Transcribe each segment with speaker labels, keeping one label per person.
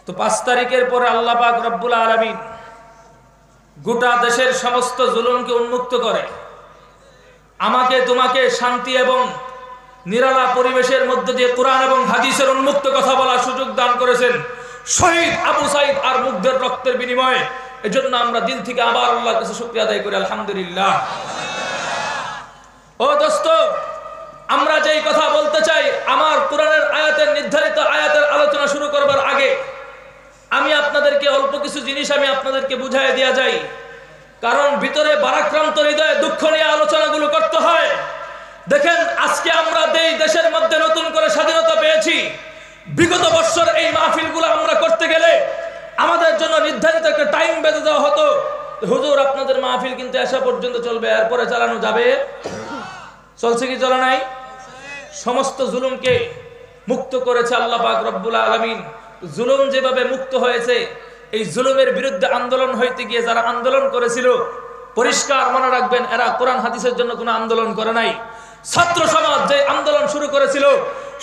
Speaker 1: তো 5 তারিখের পরে আল্লাহ পাক রব্বুল আলামিন গোটা দেশের সমস্ত জুলুমকে উন্মুক্ত করে আমাকে তোমাকে শান্তি এবং নিরালা পরিবেশের মধ্যে দিয়ে কোরআন এবং হাদিসের উন্মুক্ত কথা বলার সুযোগ দান করেছেন শহীদ আবু সাঈদ আর মুগ্ধের রক্তের বিনিময়ে। এজন্য আমরা দিল থেকে আবার আল্লাহর কাছে শুকরিয়া আদায় করি, আলহামদুলিল্লাহ। ও দোস্ত, আমরা যেই কথা বলতে চাই, আমার কোরআনের আয়াতের নির্ধারিত আয়াতের আলোচনা শুরু করবার আগে আমি আপনাদেরকে অল্প কিছু জিনিস আমি আপনাদেরকে বুঝাই দেয়া যাই, কারণ ভিতরে বারাক্রান্ত হৃদয়ে দুঃখ নিয়ে আলোচনাগুলো করতে হয়। দেখেন, আজকে আমরা দেশের মধ্যে নতুন করে স্বাধীনতা পেয়েছি। বিগত বছর এই মাহফিলগুলো আমরা করতে গেলে আমাদের জন্য নির্ধারিত একটা টাইম বেঁধে দেওয়া হতো। হুজুর, আপনাদের মাহফিল কিন্তু আসা পর্যন্ত চলবে, এরপরে চালানো যাবে? চলছে কি চলে নাই? সমস্ত জুলুমকে মুক্ত করেছে আল্লাহ পাক রব্বুল আলামিন। জুলুম যেভাবে মুক্ত হয়েছে, এই জুলুমের বিরুদ্ধে আন্দোলন হইতে গিয়ে যারা আন্দোলন করেছিল, পরিষ্কার মনে রাখবেন, এরা কোরআন হাদিসের জন্য কোনো আন্দোলন করে নাই। ছাত্র সমাজ যে আন্দোলন শুরু করেছিল,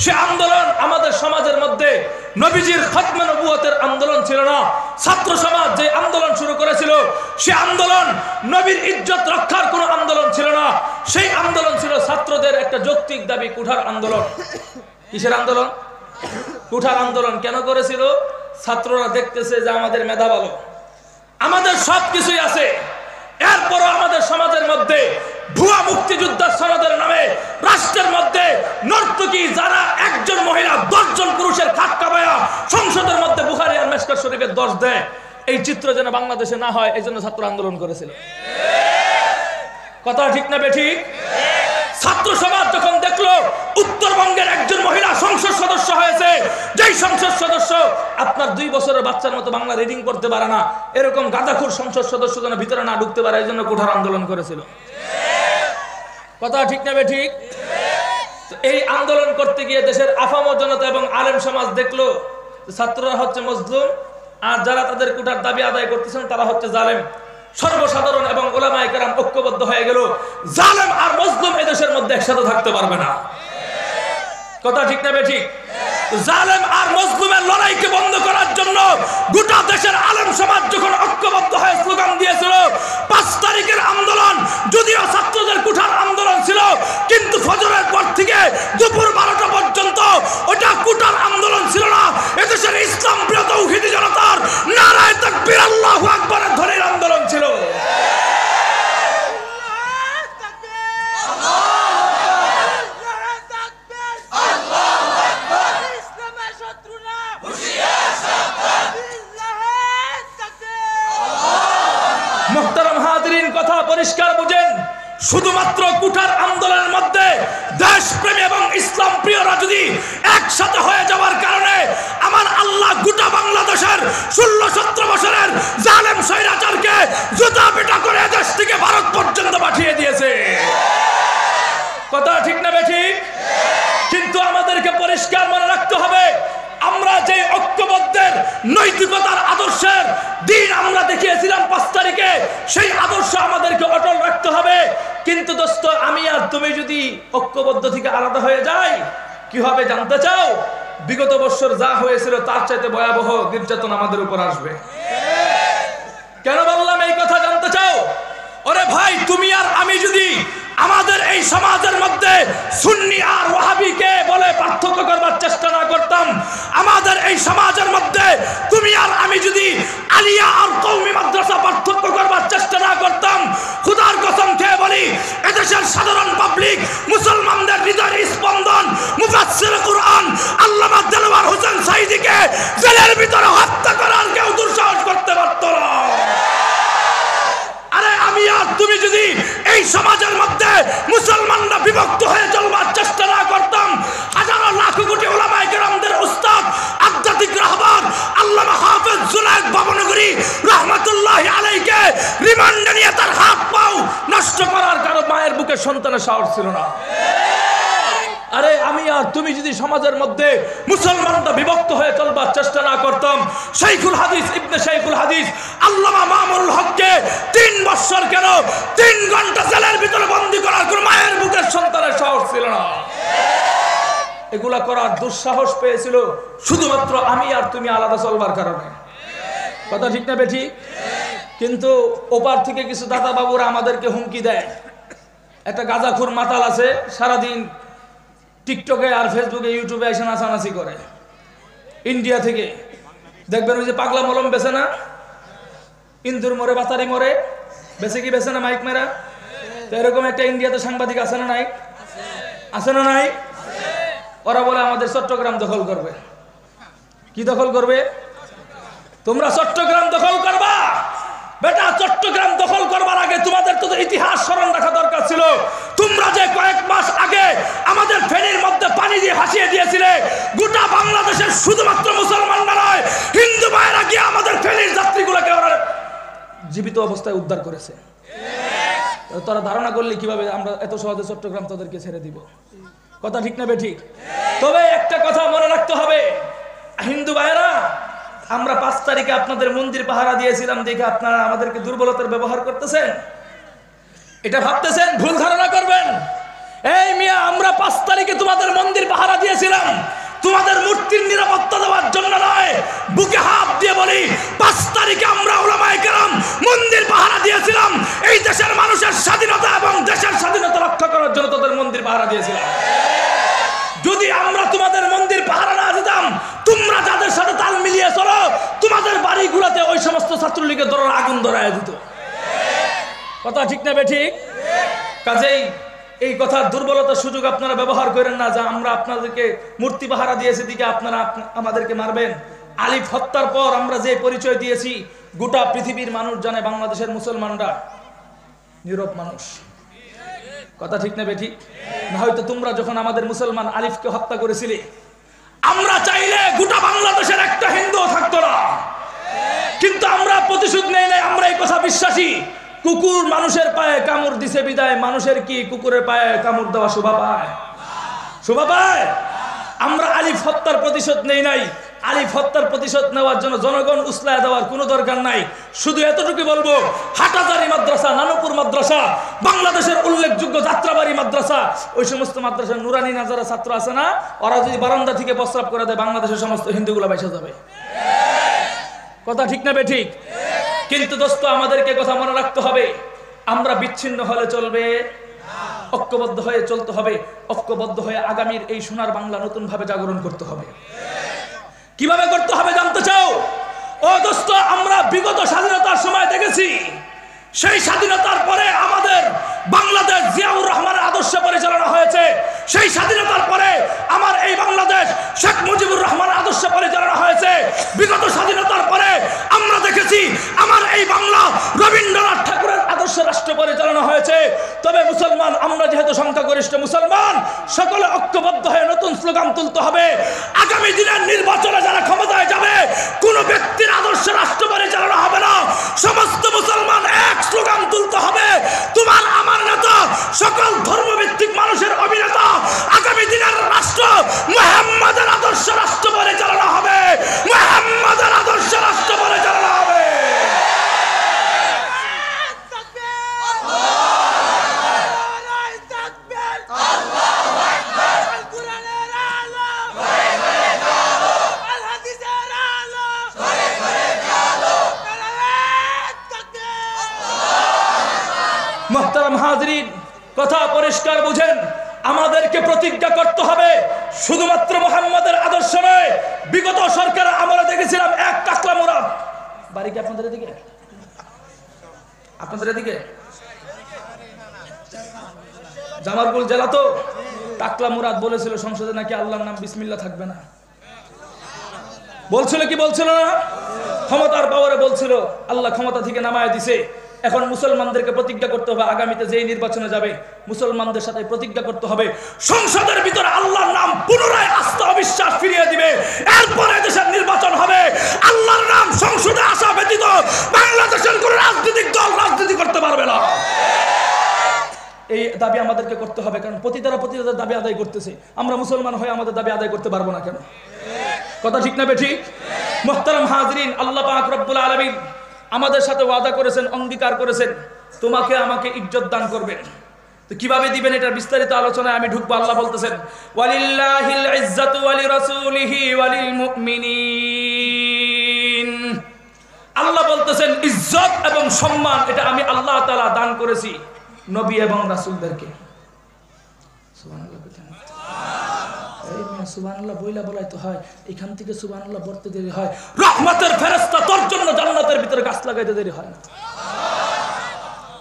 Speaker 1: সে আন্দোলন আমাদের সমাজের মধ্যে নবীজির খতমে নবুয়তের আন্দোলন ছিল না। ছাত্র সমাজ যে আন্দোলন শুরু করেছিল, সে আন্দোলন নবীর ইজ্জত রক্ষার কোনো আন্দোলন ছিল না। সেই আন্দোলন ছিল ছাত্রদের একটা যৌক্তিক দাবি, কুঠার আন্দোলন। কিসের আন্দোলন? কুঠার আন্দোলন। কেন করেছিল? ছাত্ররা দেখতেছে যে আমাদের মেধা ভালো, আমাদের সব কিছুই আছে, এরপরও আমাদের সমাজের মধ্যে ভুয়া মুক্তিযোদ্ধা সনদের নামে রাষ্ট্রের মধ্যে নর্তকী যারা একজন মহিলা 10 জন পুরুষের খাট কাবায়া সংসদের মধ্যে বুখারী আর মিশকাত শরীফের দর্শ দেয়, এই চিত্র যেন বাংলাদেশে না হয়, এই জন্য ছাত্র আন্দোলন করেছিল। কথা ঠিক না বেঠিক? ছাত্র সমাজ যখন দেখলো উত্তরবঙ্গের একজন মহিলা সংসদ সদস্য হয়েছে, যেই সংসদ সদস্য আপনার 2 বছরের বাচ্চার মতো বাংলা রিডিং করতে পারে না, এরকম গাদাখুর সংসদ সদস্য যেন ভিতরে না ঢুকতে পারে, এই জন্য কুঠার আন্দোলন করেছিল। কথা ঠিক না বেঠিক? এই আন্দোলন করতে গিয়ে দেশের আফাম জনতা এবং আলেম সমাজ দেখলো ছাত্ররা হচ্ছে মজলুম, আর যারা তাদের কুঠার দাবি আদায় করতেছেন তারা হচ্ছে জালেম। সর্বসাধারণ এবং উলামায়ে কেরাম ঐক্যবদ্ধ হয়ে গেল, জালেম আর মজলুম এই দেশের মধ্যে একসাথে থাকতে পারবে না। কথা ঠিক না বেঠিক? জালেম আর মজলুমের লড়াইকে বন্ধ করার জন্য গোটা দেশের আলেম সমাজ যখন ঐক্যবদ্ধ হয়ে স্লোগান দিয়েছিল, 5 তারিখের আন্দোলন যদিও ছাত্রদের কুঠার আন্দোলন ছিল, কিন্তু ফজরের পর থেকে দুপুর 12টা পর্যন্ত ওটা কুঠার আন্দোলন ছিল না। এদেশের ইসলাম প্রিয় তৌহিদি জনতার নারায়ে তাকবীর আল্লাহু আকবারের ধ্বনির আন্দোলন ছিল। মুহতারাম হাজিরিন, কথা পরিষ্কার বুঝেন, শুধুমাত্র কুঠার আন্দোলনের মধ্যে দেশপ্রেমী এবং ইসলাম প্রিয়রা যদি একসাথে হয়ে যাওয়ার কারণে আমার আল্লাহ গোটা বাংলাদেশের 16-17 বছরের জালেম স্বৈরাচারকে জুতা পিটা করে দেশ থেকে ভারত পর্যন্ত পাঠিয়ে দিয়েছে। কথা ঠিক না বেঠিক? কিন্তু আমাদেরকে পরিষ্কার মনে রাখতে হবে, আমরা যে ঐক্যবদ্ধের নৈতিকতার আদর্শের দিন আমরা দেখিয়েছিলাম 5 তারিখে, সেই আদর্শ আমাদেরকে অটল রাখতে হবে। কিন্তু দোস্ত, আমি আর তুমি যদি ঐক্যবদ্ধ থেকে আলাদা হয়ে যাই, কি হবে জানতে চাও? বিগত বছর যা হয়েছিল তার চাইতে ভয়াবহ নির্যাতন আমাদের উপর আসবে। কেন বললাম এই কথা জানতে চাও? ওরে ভাই, তুমি আর আমি যদি আমাদের এই সমাজের মধ্যে সুন্নি আর ওয়াহাবিকে বলে পার্থক্য করবার চেষ্টা না করতাম, আমাদের এই সমাজের মধ্যে তুমি আর আমি যদি আলিয়া আর কওমি মাদ্রাসা পার্থক্য করবার চেষ্টা না করতাম, খোদার কসম খেয়ে বলি, এদেশের সাধারণ পাবলিক মুসলমানদের হৃদয়ের স্পন্দন মুফাসসির কুরআন আল্লামা দেলওয়ার হোসেন সাঈদীকে জেলের ভিতরে হত্যা করার কেউ দুঃসাহস করতে পারত না। আরে আমি আর তুমি যদি এই সমাজের মধ্যে মুসলমানরা বিভক্ত হয়ে চলবার চেষ্টা না করতাম, হাজারো লাখ কোটি উলামায়ে কেরামদের উস্তাদ আধ্যাত্মিক রাহবার আল্লামা হাফেজ জুনায়েদ বাবনগরী রাহমাতুল্লাহি আলাইহিকে রিমান্ডে নিয়ে তার হাত পাও নষ্ট করার কারো মায়ের বুকে সন্তানের সাহস ছিল না। আরে আমি আর তুমি যদি সমাজের মধ্যে মুসলমানরা বিভক্ত হয়ে চলবার চেষ্টা না করতাম, শাইখুল হাদিস ইবনে শাইখুল হাদিস আল্লামা মামুনুল হককে 3 বছর কেন 3 ঘন্টা জেলের ভিতরে বন্দী করার কোন মায়ের বুকের সন্তানের সাহস ছিল না। এগুলো এগুলা করার দুঃসাহস পেয়েছিল শুধুমাত্র আমি আর তুমি আলাদা চলবার কারণে। কথা ঠিক না বেঠিক? কিন্তু ওপার থেকে কিছু দাদা বাবুরা আমাদেরকে হুমকি দেয়। একটা গাঁজাখুর মাতাল আছে, সারাদিন টিকটকে আর ফেসবুকে ইউটিউবে এসে নাচানাচি করে। ইন্ডিয়া থেকে দেখবেন ওই যে পাগলা মলম বেছে না, ইন্দুর মরে বাতারি মরে বেছে কি বেছে না মাইক মেরা। তো এরকম একটা ইন্ডিয়াতে সাংবাদিক আছে না নাই? আছে না নাই? ওরা বলে আমাদের চট্টগ্রাম দখল করবে। কি দখল করবে? তোমরা চট্টগ্রাম দখল করবা? বেটা, চট্টগ্রাম দখল করবার আগে তোমাদের তো ইতিহাস স্মরণ রাখা দরকার ছিল। তোমরা যে কয়েক মাস আগে আমাদের ফেনীর মধ্যে পানি দিয়ে ভাসিয়ে দিয়েছিলে, গোটা বাংলাদেশের শুধুমাত্র মুসলমানরা নয়, হিন্দু ভাইয়েরা গিয়ে আমাদের ফেনীর যাত্রীগুলোকে ওরা জীবিত অবস্থায় উদ্ধার করেছে। তোরা ধারণা করলে কিভাবে আমরা এত সহজে চট্টগ্রাম তাদেরকে ছেড়ে দিব? কথা ঠিক না বেঠিক? তবে একটা কথা মনে রাখতে হবে, হিন্দু ভাইয়েরা, আমরা 5 তারিখে আপনাদের মন্দির পাহারা দিয়েছিলাম দেখে আপনারা আমাদেরকে দুর্বলতার ব্যবহার করতেছেন, এটা ভাবতেছেন, ভুল ধারণা করবেন। এই মিয়া, আমরা 5 তারিখে তোমাদের মন্দির পাহারা দিয়েছিলাম তোমাদের মূর্তির নিরাপত্তা দেওয়ার জন্য নয়। বুকে হাত দিয়ে বলি, 5 তারিখে আমরা উলামায়ে কেরাম মন্দির পাহারা দিয়েছিলাম এই দেশের মানুষের স্বাধীনতা এবং দেশের স্বাধীনতা রক্ষা করার জন্য তাদের মন্দির পাহারা দিয়েছিলাম। যদি আমরা তোমাদের মন্দির পাহারা না দিতাম, তোমরা যাদের সাথে তাল মিলিয়ে চলো, তোমাদের বাড়িগুলোতে ওই সমস্ত ছাত্রলীগের দলের আগুন ধরায় দিত। কথা ঠিক না বেঠিক? কাজেই এই কথার দুর্বলতার সুযোগ আপনারা ব্যবহার করেন না যে আমরা আপনাদেরকে মূর্তি পাহারা দিয়েছি দিকে আপনারা আমাদেরকে মারবেন। আলিফ হত্যার পর আমরা যে পরিচয় দিয়েছি, গোটা পৃথিবীর মানুষ জানে বাংলাদেশের মুসলমানরা নীরব মানুষ। কথা ঠিক না বেঠিক? না হয়তো তোমরা যখন আমাদের মুসলমান আলিফকে হত্যা করেছিলে, আমরা চাইলে গোটা বাংলাদেশের একটা হিন্দু থাকতো না, কিন্তু আমরা প্রতিশোধ নেই নাই। আমরা এই কথা বিশ্বাসী, কুকুর মানুষের পায়ে কামড় দিছে বিদায় মানুষের কি কুকুরের পায়ে কামড় দেওয়া শোভা পায়? শোভা পায়? আমরা আলিফ হত্যার প্রতিশোধ নেই নাই। আলিফ হত্যার প্রতিশোধ নেওয়ার জন্য জনগণ উসলায় দেওয়ার কোনো দরকার নাই। শুধু এতটুকু বলবো, হাটাজারি মাদ্রাসা, নানপুর মাদ্রাসা, বাংলাদেশের উল্লেখযোগ্য যাত্রাবাড়ি মাদ্রাসা, ওই সমস্ত মাদ্রাসার নুরানি নাজারা ছাত্র আছে না, ওরা যদি বারান্দা থেকে প্রস্রাব করে দেয়, বাংলাদেশের সমস্ত হিন্দুগুলো বাইসা যাবে। কথা ঠিক না বেঠিক? কিন্তু দোস্ত, আমাদেরকে কথা মনে রাখতে হবে, আমরা বিচ্ছিন্ন হলে চলবে, ঐক্যবদ্ধ হয়ে চলতে হবে। ঐক্যবদ্ধ হয়ে আগামীর এই সোনার বাংলা নতুন ভাবে জাগরণ করতে হবে। কিভাবে করতে হবে জানতে চাও? ও দোস্ত, আমরা বিগত স্বাধীনতার সময় দেখেছি, সেই স্বাধীনতার পরে আমাদের বাংলাদেশ জিয়াউর রহমানের আদর্শে পরিচালনা হয়েছে। সেই স্বাধীনতার পরে আমার এই বাংলাদেশ শেখ মুজিবুর রহমানের আদর্শে পরিচালনা হয়েছে। বিগত স্বাধীনতার পরে আমরা দেখেছি আমার এই বাংলা রবীন্দ্রনাথ ঠাকুরের আদর্শে রাষ্ট্র পরিচালনা হয়েছে। তবে মুসলমান, আমরা যেহেতু সংখ্যাগরিষ্ঠ মুসলমান, সকলে ঐক্যবদ্ধ হয়ে নতুন স্লোগান তুলতে হবে। আগামী দিনের নির্বাচনে যারা ক্ষমতায় যাবে, কোন ব্যক্তির আদর্শে রাষ্ট্র পরিচালনা হবে না, সমস্ত মুসলমান এক স্লোগান তুলতে হবে, তোমার আমার নেতা, সকল ধর্মভিত্তিক মানুষের অভিনেতা, আগামী দিনের রাষ্ট্র মুহাম্মাদের আদর্শ রাষ্ট্র পরিচালনা হবে, মুহাম্মাদের আদর্শ রাষ্ট্র পরিচালনা হবে। মুহতারাম হাজরিন, কথা পরিষ্কার বুঝেন, আমাদেরকে প্রতিজ্ঞা করতে হবে শুধুমাত্র মুহাম্মাদের আদর্শ নয়। বিগত সরকার আমরা দেখেছিলাম এক টাকলা মুরাদ বাড়ি, কি আপনাদের এদিকে? আপনাদের এদিকে জামালপুর জেলা তো টাকলা মুরাদ বলেছিল সংসদে নাকি আল্লাহর নাম বিসমিল্লাহ থাকবে না। বলছিল কি বলছিল না? ক্ষমতার পাওয়ারে বলছিল, আল্লাহ ক্ষমতা থেকে নামায় দিছে। এখন মুসলমানদেরকে প্রতিজ্ঞা করতে হবে, আগামীতে যেই নির্বাচনে যাবে মুসলমানদের সাথে প্রতিজ্ঞা করতে হবে সংসদের ভিতরে আল্লাহর নাম পুনরায় আস্থা অবিশ্বাস ফিরিয়ে দিবে। এরপরে দেশের নির্বাচন হবে। আল্লাহর নাম সংসদে আসা ব্যতীত বাংলাদেশের কোন রাজনৈতিক দল রাজনীতি করতে পারবে না। এই দাবি আমাদেরকে করতে হবে, কারণ প্রতিদারা প্রতিদার দাবি আদায় করতেছে। আমরা মুসলমান হয়ে আমাদের দাবি আদায় করতে পারবো না কেন? কথা ঠিক না বেঠিক? মুহতারাম হাজরিন, আল্লাহ পাক রব্বুল আলামিন আমাদের সাথে ওয়াদা করেছেন, অঙ্গীকার করেছেন, তোমাকে আমাকে ইজ্জত দান করবেন। তো কিভাবে দিবেন এটার বিস্তারিত আলোচনায় আমি ঢুকবো। আল্লাহ বলতেছেন ওয়ালিল্লাহিল ইজ্জাতু ওয়ালি রাসূলিহি ওয়ালিল মুমিনিন। আল্লাহ বলতেছেন ইজ্জত এবং সম্মান এটা আমি আল্লাহ তাআলা দান করেছি নবী এবং রাসূলদেরকে। সুবহানাল্লাহ। এই মিয়া সুবহানাল্লাহ বইলা বলাই তো হয়, এখান থেকে সুবহানাল্লাহ পড়তে দেরি হয়, রহমতের ফেরেশতা তোর জন্য জান্নাতের ভিতরে গাছ লাগাইতে দেরি হয় না।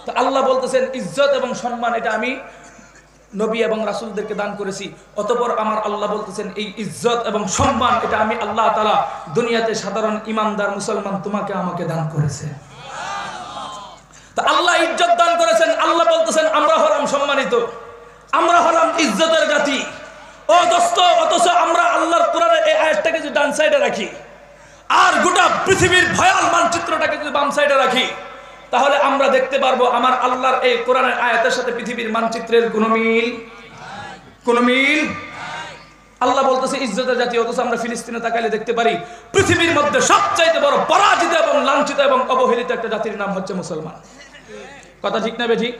Speaker 1: তো আল্লাহ বলতেছেন ইজ্জত এবং সম্মান এটা আমি নবী এবং রাসূলদেরকে দান করেছি। অতঃপর আমার আল্লাহ বলতেছেন এই ইজ্জত এবং সম্মান এটা আমি আল্লাহ তাআলা দুনিয়াতে সাধারণ ইমানদার মুসলমান তোমাকে আমাকে দান করেছে। তো আল্লাহ ইজ্জত দান করেছেন। আল্লাহ বলতেছেন আমরা হলাম সম্মানিত, আমরা হলাম ইজ্জতের জাতি। ও দোস্ত, অথচ আমরা আল্লাহর কোরআনের এই আয়াতটাকে যদি ডান সাইডে রাখি আর গোটা পৃথিবীর ভয়াল মানচিত্রটাকে যদি বাম সাইডে রাখি, তাহলে আমরা দেখতে পারবো আমার আল্লাহর এই কোরআনের আয়াতের সাথে পৃথিবীর মানচিত্রের কোনো মিল। আল্লাহ বলতেছে ইজ্জতের জাতি, অথচ আমরা ফিলিস্তিনে তাকাইলে দেখতে পারি পৃথিবীর মধ্যে সবচাইতে বড় পরাজিত এবং লাঞ্ছিত এবং অবহেলিত একটা জাতির নাম হচ্ছে মুসলমান। কথা ঠিক না বেঠিক?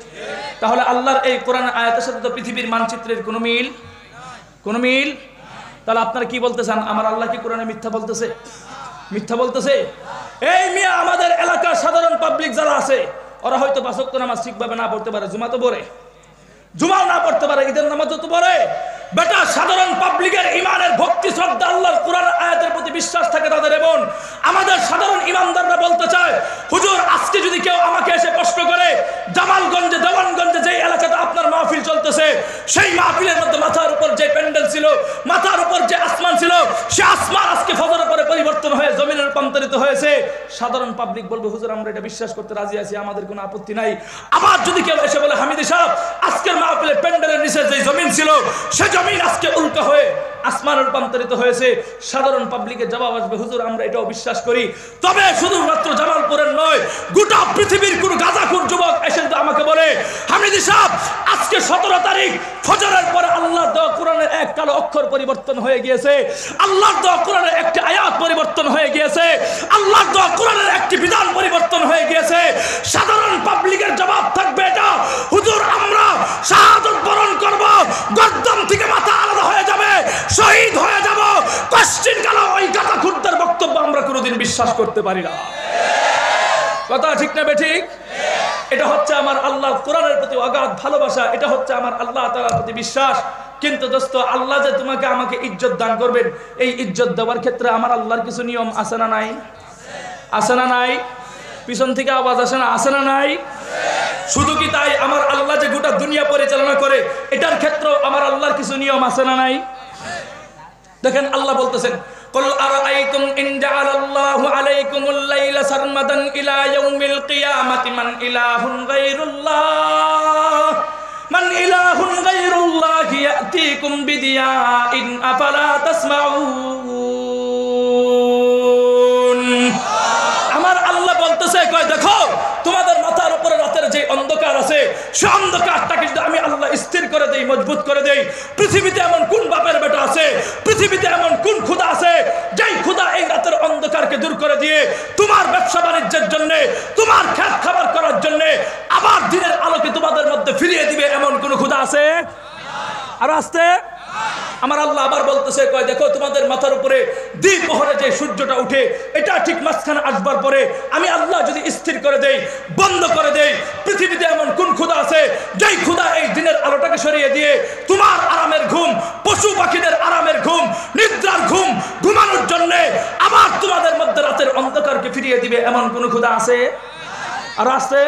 Speaker 1: তাহলে আল্লাহর এই কোরআনের আয়াতের সাথে তো পৃথিবীর মানচিত্রের কোনো মিল। তাহলে আপনারা কি বলতে চান? আমার আল্লাহ কি কোরআনে মিথ্যা বলতেছে? এই মিয়া আমাদের এলাকার সাধারণ পাবলিক যারা আছে ওরা হয়তো ৫ ওয়াক্ত নামাজ ঠিকভাবে না পড়তে পারে, জুমা তো পড়ে, জুমাও না পড়তে পারে, ঈদের নামাজও তো পড়ে। বেটা সাধারণ পাবলিকের ইমানের ভক্তি শ্রদ্ধা আল্লাহর কোরআন আয়াতের প্রতি বিশ্বাস থাকে তাদের। এবং আমাদের সাধারণ ইমানদাররা বলতে চায় হুজুর আজকে যদি কেউ আমাকে এসে প্রশ্ন করে জামালগঞ্জে দেওয়ানগঞ্জে যে এলাকাতে আপনার মাহফিল চলতেছে সেই মাহফিলের মধ্যে মাথার উপর যে প্যান্ডেল ছিল, মাথার উপর যে আসমান ছিল, সে আসমান আজকে ফজরের পরে পরিবর্তন হয়ে জমিনে রূপান্তরিত হয়েছে, সাধারণ পাবলিক বলবে হুজুর আমরা এটা বিশ্বাস করতে রাজি আছি, আমাদের কোনো আপত্তি নাই। আবার যদি কেউ এসে বলে হামিদি সাহেব আজকের মাহফিলের প্যান্ডেলের নিচে যে জমিন ছিল সে জমিন আজকে উল্কা হয়ে আসমানে রূপান্তরিত হয়েছে, সাধারণ পাবলিকের জবাব আসবে হুজুর আমরা এটাও বিশ্বাস করি। তবে শুধুমাত্র জামালপুরের নয়, গোটা পৃথিবীর কোন গাঁজাখোর যুবক এসে আমাকে বলে হামিদি সাহেব আজকে 17 তারিখ ফজরের পরে আল্লাহর দেওয়া কোরআনের এক কালো অক্ষর পরিবর্তন হয়ে গিয়েছে, আল্লাহর দেওয়া কোরআনের একটি আয়াত পরিবর্তন হয়ে গিয়েছে, আল্লাহর দেওয়া কোরআনের একটি বিধান পরিবর্তন হয়ে গিয়েছে, সাধারণ পাবলিকের জবাব থাকবে এটা হুজুর আমরা শাহাদাত বরণ করব, গর্দন থেকে মাথা আলাদা হয়ে যাবে, শহীদ হয়ে যাব, কোশ্চিন কালো ওই গাঁজাখোরদের বক্তব্য আমরা কোনোদিন বিশ্বাস করতে পারি না। কথা ঠিক না বেঠিক? এটা হচ্ছে আমার আল্লাহর কোরআনের প্রতি অগাধ ভালোবাসা, এটা হচ্ছে আমার আল্লাহ তাআলার প্রতি বিশ্বাস। কিন্তু দোস্ত আল্লাহ যে তোমাকে আমাকে ইজ্জত দান করবেন, এই ইজ্জত দেওয়ার ক্ষেত্রে আমার আল্লাহর কিছু নিয়ম আছে না নাই? আছে না নাই? পিছন থেকে আওয়াজ আসে না? আছে না নাই? শুধু কি তাই, আমার আল্লাহ যে গোটা দুনিয়া পরিচালনা করে এটার ক্ষেত্রেও আমার আল্লাহর কিছু নিয়ম আছে না নাই? দেখেন আল্লাহ বলতেছেন কুল আরাআইতুম ইন জাআলাল্লাহু আলাইকুমুল লাইলা সারমাদান ইলা ইয়াউমিল কিয়ামাতি মান ইলাহুন গায়রুল্লাহি ইয়াতিকুম বিদিয়াইন আফালা তাসমাউন। আমার আল্লাহ বলতেছে কয় দেখো তোমাদের মাথার উপরে রাতের যে অন্ধকার আছে সে অন্ধকারটাকে যদি আমি আল্লাহ স্থির করে দেই, মজবুত করে দেই, পৃথিবীতে এমন কোন বাপের বেটা আছে, পৃথিবীতে এমন কোন খোদা আছে যেই খোদা এই রাতের অন্ধকারকে দূর করে দিয়ে তোমার ব্যবসা বাণিজ্যের জন্য, তোমার খেত খাবার করার জন্য আবার দিনের আলোকে তোমাদের মধ্যে ফিরিয়ে দিবে, এমন কোন খোদা আছে? আর আসতে আমার আল্লাহ আবার বলতেছে কয় দেখো তোমাদের মাথার উপরে দ্বিপ্রহরে যে সূর্যটা উঠে এটা ঠিক মাঝখানে আসবার পরে আমি আল্লাহ যদি স্থির করে দেই, বন্ধ করে দেই, পৃথিবীতে এমন কোন খোদা আছে যেই খোদা এই দিনের আলোটাকে সরিয়ে দিয়ে তোমার আরামের ঘুম, পশু পাখিদের আরামের ঘুম, নিদ্রার ঘুম ঘুমানোর জন্য আবার তোমাদের মধ্যে রাতের অন্ধকারকে ফিরিয়ে দিবে, এমন কোন খোদা আছে? আর আছে?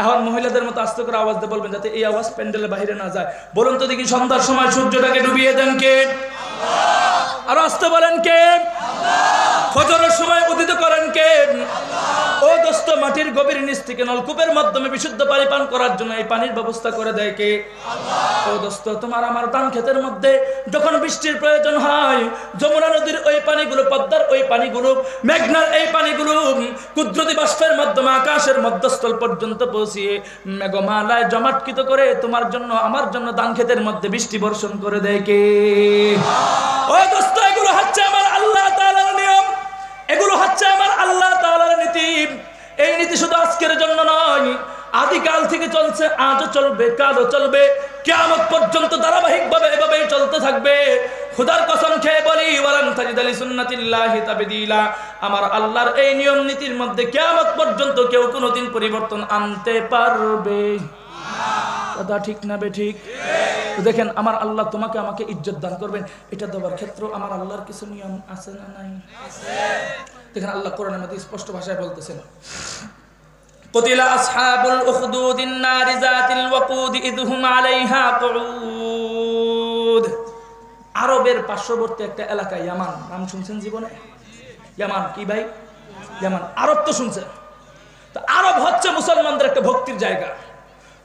Speaker 1: এখন মহিলাদের মতো আস্তে করে আওয়াজ দিয়ে বলবেন যাতে এই আওয়াজ প্যান্ডেলের বাইরে না যায়। বলুন তো দেখি সন্ধ্যার সময় সূর্যটাকে ডুবিয়ে দেন কে? আল্লাহ। আর আস্তে বলেন কে? আল্লাহ। ফজরের সময় উদিত করেন কে? আল্লাহ। ও দোস্ত মাটির গভীর নিচ থেকে নলকূপের মাধ্যমে বিশুদ্ধ পানি পান করার জন্য এই পানির ব্যবস্থা করে দেয় কে? আল্লাহ। ও দোস্ত তোমার আমার ধান ক্ষেতের মধ্যে যখন বৃষ্টির প্রয়োজন হয় যমুনা নদীর ওই পানিগুলো, পদ্মার ওই পানিগুলো, মেঘনার এই পানিগুলো কুদরতি বাষ্পের মাধ্যমে আকাশের মধ্যস্থল পর্যন্ত পৌঁছিয়ে মেঘমালায় জমাটকৃত করে তোমার জন্য আমার জন্য ধান ক্ষেতের মধ্যে বৃষ্টি বর্ষণ করে দেয় কে? ও দোস্ত এগুলো হচ্ছে আমার আল্লাহ তাআলার নিয়ম, এগুলো হচ্ছে আমার আল্লাহ তাআলার নীতি। এই নীতি শুধু আজকের জন্য নয়, আদিকাল থেকে চলছে, আজও চলবে, কালও চলবে, কিয়ামত পর্যন্ত ধারাবাহিকভাবে এভাবেই চলতে থাকবে। খোদার কসম খেয়ে বলি, ওয়ালান তাজিদা লিসুন্নাতিল্লাহি তাবদীলা, আমার আল্লাহর এই নিয়ম নীতির মধ্যে কিয়ামত পর্যন্ত কেউ কোনোদিন পরিবর্তন আনতে পারবে কথা ঠিক না বেঠিক? তো দেখেন, আমার আল্লাহ তোমাকে আমাকে ইজ্জত দান করবেন, এটা দেওয়ার ক্ষেত্রে আমার আল্লাহর কিছু নিয়ম আছে না নাই? দেখেন আল্লাহ কোরআনের মধ্যে স্পষ্ট ভাষায় বলতেছেন, কুতিলা আসহাবুল উখদুদিন নারি যাতিল ওয়াকুদ ইযহুম আলাইহা কুউদ। আরবের পার্শ্ববর্তী একটা এলাকা ইয়ামান, নাম শুনছেন জীবনে? ইয়ামান কি ভাই? ইয়ামান। আরব তো শুনছেন। তো আরব হচ্ছে মুসলমানদের একটা ভক্তির জায়গা।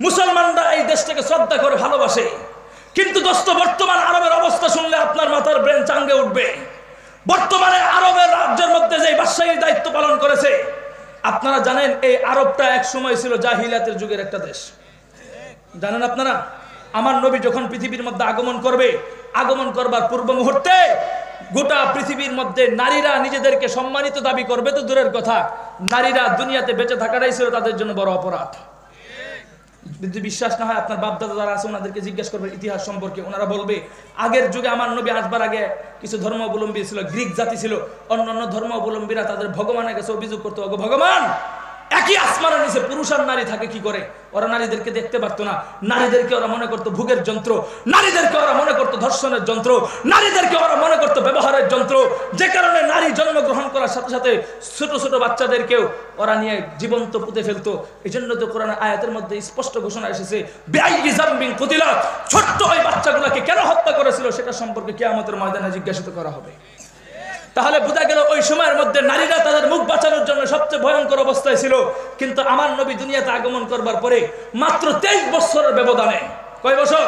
Speaker 1: মুসলমানরা এই দেশটাকে শ্রদ্ধা করে ভালোবাসে। কিন্তু দোস্ত, বর্তমান আরবের অবস্থা শুনলে আপনার মাথার ব্রেন চাঙ্গে উঠবে। বর্তমানে আরবের রাজ্যের মধ্যে যে বাদশাহীর দায়িত্ব পালন করেছে, আপনারা জানেন এই আরবটা এক সময় ছিল জাহিলিয়াতের যুগের একটা দেশ। জানেন আপনারা? আমার নবী যখন পৃথিবীর মধ্যে আগমন করবে, আগমন করবার পূর্ব মুহূর্তে গোটা পৃথিবীর মধ্যে নারীরা নিজেদেরকে সম্মানিত দাবি করবে তো দূরের কথা, নারীরা দুনিয়াতে বেঁচে থাকাটাই ছিল তাদের জন্য বড় অপরাধ। যদি বিশ্বাস না হয়, আপনার বাপদাদা যারা আছে ওনাদেরকে জিজ্ঞেস করবেন ইতিহাস সম্পর্কে, ওনারা বলবে আগের যুগে আমার নবী আসবার আগে কিছু ধর্ম অবলম্বী ছিল, গ্রিক জাতি ছিল, অন্যান্য ধর্ম অবলম্বীরা তাদের ভগবানের কাছে অভিযোগ করতো, ওগো ভগবান, একই আসমানের নিচে পুরুষ আর নারী থাকে কি করে? ওরা নারীদেরকে দেখতে পারতো না, নারীদেরকে ওরা মনে করতো ভোগের যন্ত্র, নারীদেরকে ওরা মনে করতো ধর্ষণের যন্ত্র, নারীদেরকে ওরা মনে করতো ব্যবহারের যন্ত্র, যে কারণে নারী জন্মগ্রহণ করার সাথে সাথে ছোট ছোট বাচ্চাদেরকেও ওরা নিয়ে জীবন্ত পুঁতে ফেলতো। এই জন্য তো কোরআন আয়াতের মধ্যে স্পষ্ট ঘোষণা এসেছে, বিআইয়ি যামবিন কুতিলা, ছোট্ট ওই বাচ্চাগুলোকে কেন হত্যা করেছিল সেটা সম্পর্কে কিয়ামতের ময়দানে জিজ্ঞাসিত করা হবে। তাহলে বোঝা গেল ওই সময়ের মধ্যে নারীরা তাদের মুখ বাঁচানোর জন্য সবচেয়ে ভয়ঙ্কর অবস্থায় ছিল। কিন্তু আমার নবী দুনিয়াতে আগমন করবার পরে মাত্র 23 বছরের ব্যবধানে, কয় বছর?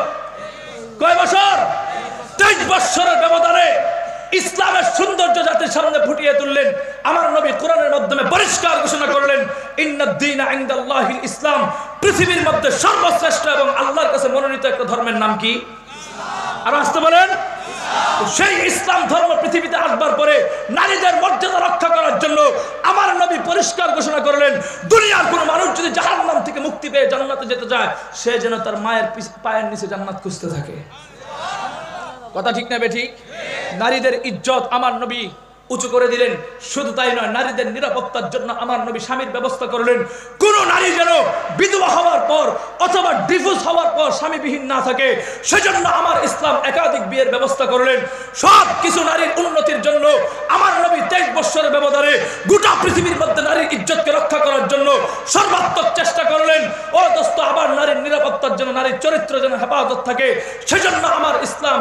Speaker 1: 23 বছরের ব্যবধানে ইসলামের সৌন্দর্য জাতির সামনে ফুটিয়ে তুললেন। আমার নবী কোরআনের মাধ্যমে পরিষ্কার ঘোষণা করলেন, ইন্নাদ-দীনা ইনদাল্লাহিল ইসলাম, পৃথিবীর মধ্যে সর্বশ্রেষ্ঠ এবং আল্লাহর কাছে মনোনীত একটা ধর্মের নাম কি? আর আসতে বলেন। সেই ইসলাম ধর্ম পৃথিবীতে আসবার পরে নারীদের মর্যাদা রক্ষা করার জন্য আমার নবী পরিষ্কার ঘোষণা করলেন, দুনিয়ার কোন মানুষ যদি জাহান্নাম থেকে মুক্তি পেয়ে জান্নাতে যেতে চায়, সে যেন তার মায়ের পায়ের নিচে জান্নাত খুঁজতে থাকে। কথা ঠিক না বেঠিক? নারীদের ইজ্জত আমার নবী উঁচু করে দিলেন। শুধু তাই নয়, নারীদের নিরাপত্তার জন্য আমার নবী স্বামীর ব্যবস্থা করলেন। কোন নারী যেন বিধবা হওয়ার পর অথবা ডিভোর্স হওয়ার পর স্বামীবিহীন না থাকে, সেজন্য আমার ইসলাম একাধিক বিয়ের ব্যবস্থা করলেন। সব কিছু নারীর উন্নতির জন্য আমার নবী 23 বছরের ব্যবধানে গোটা পৃথিবীর মধ্যে নারীর ইজ্জতকে রক্ষা করার জন্য সর্বাত্মক চেষ্টা করলেন। ও দোস্ত, আবার নারীর নিরাপত্তার জন্য, নারীর চরিত্র যেন হেফাজত থাকে, সেজন্য আমার ইসলাম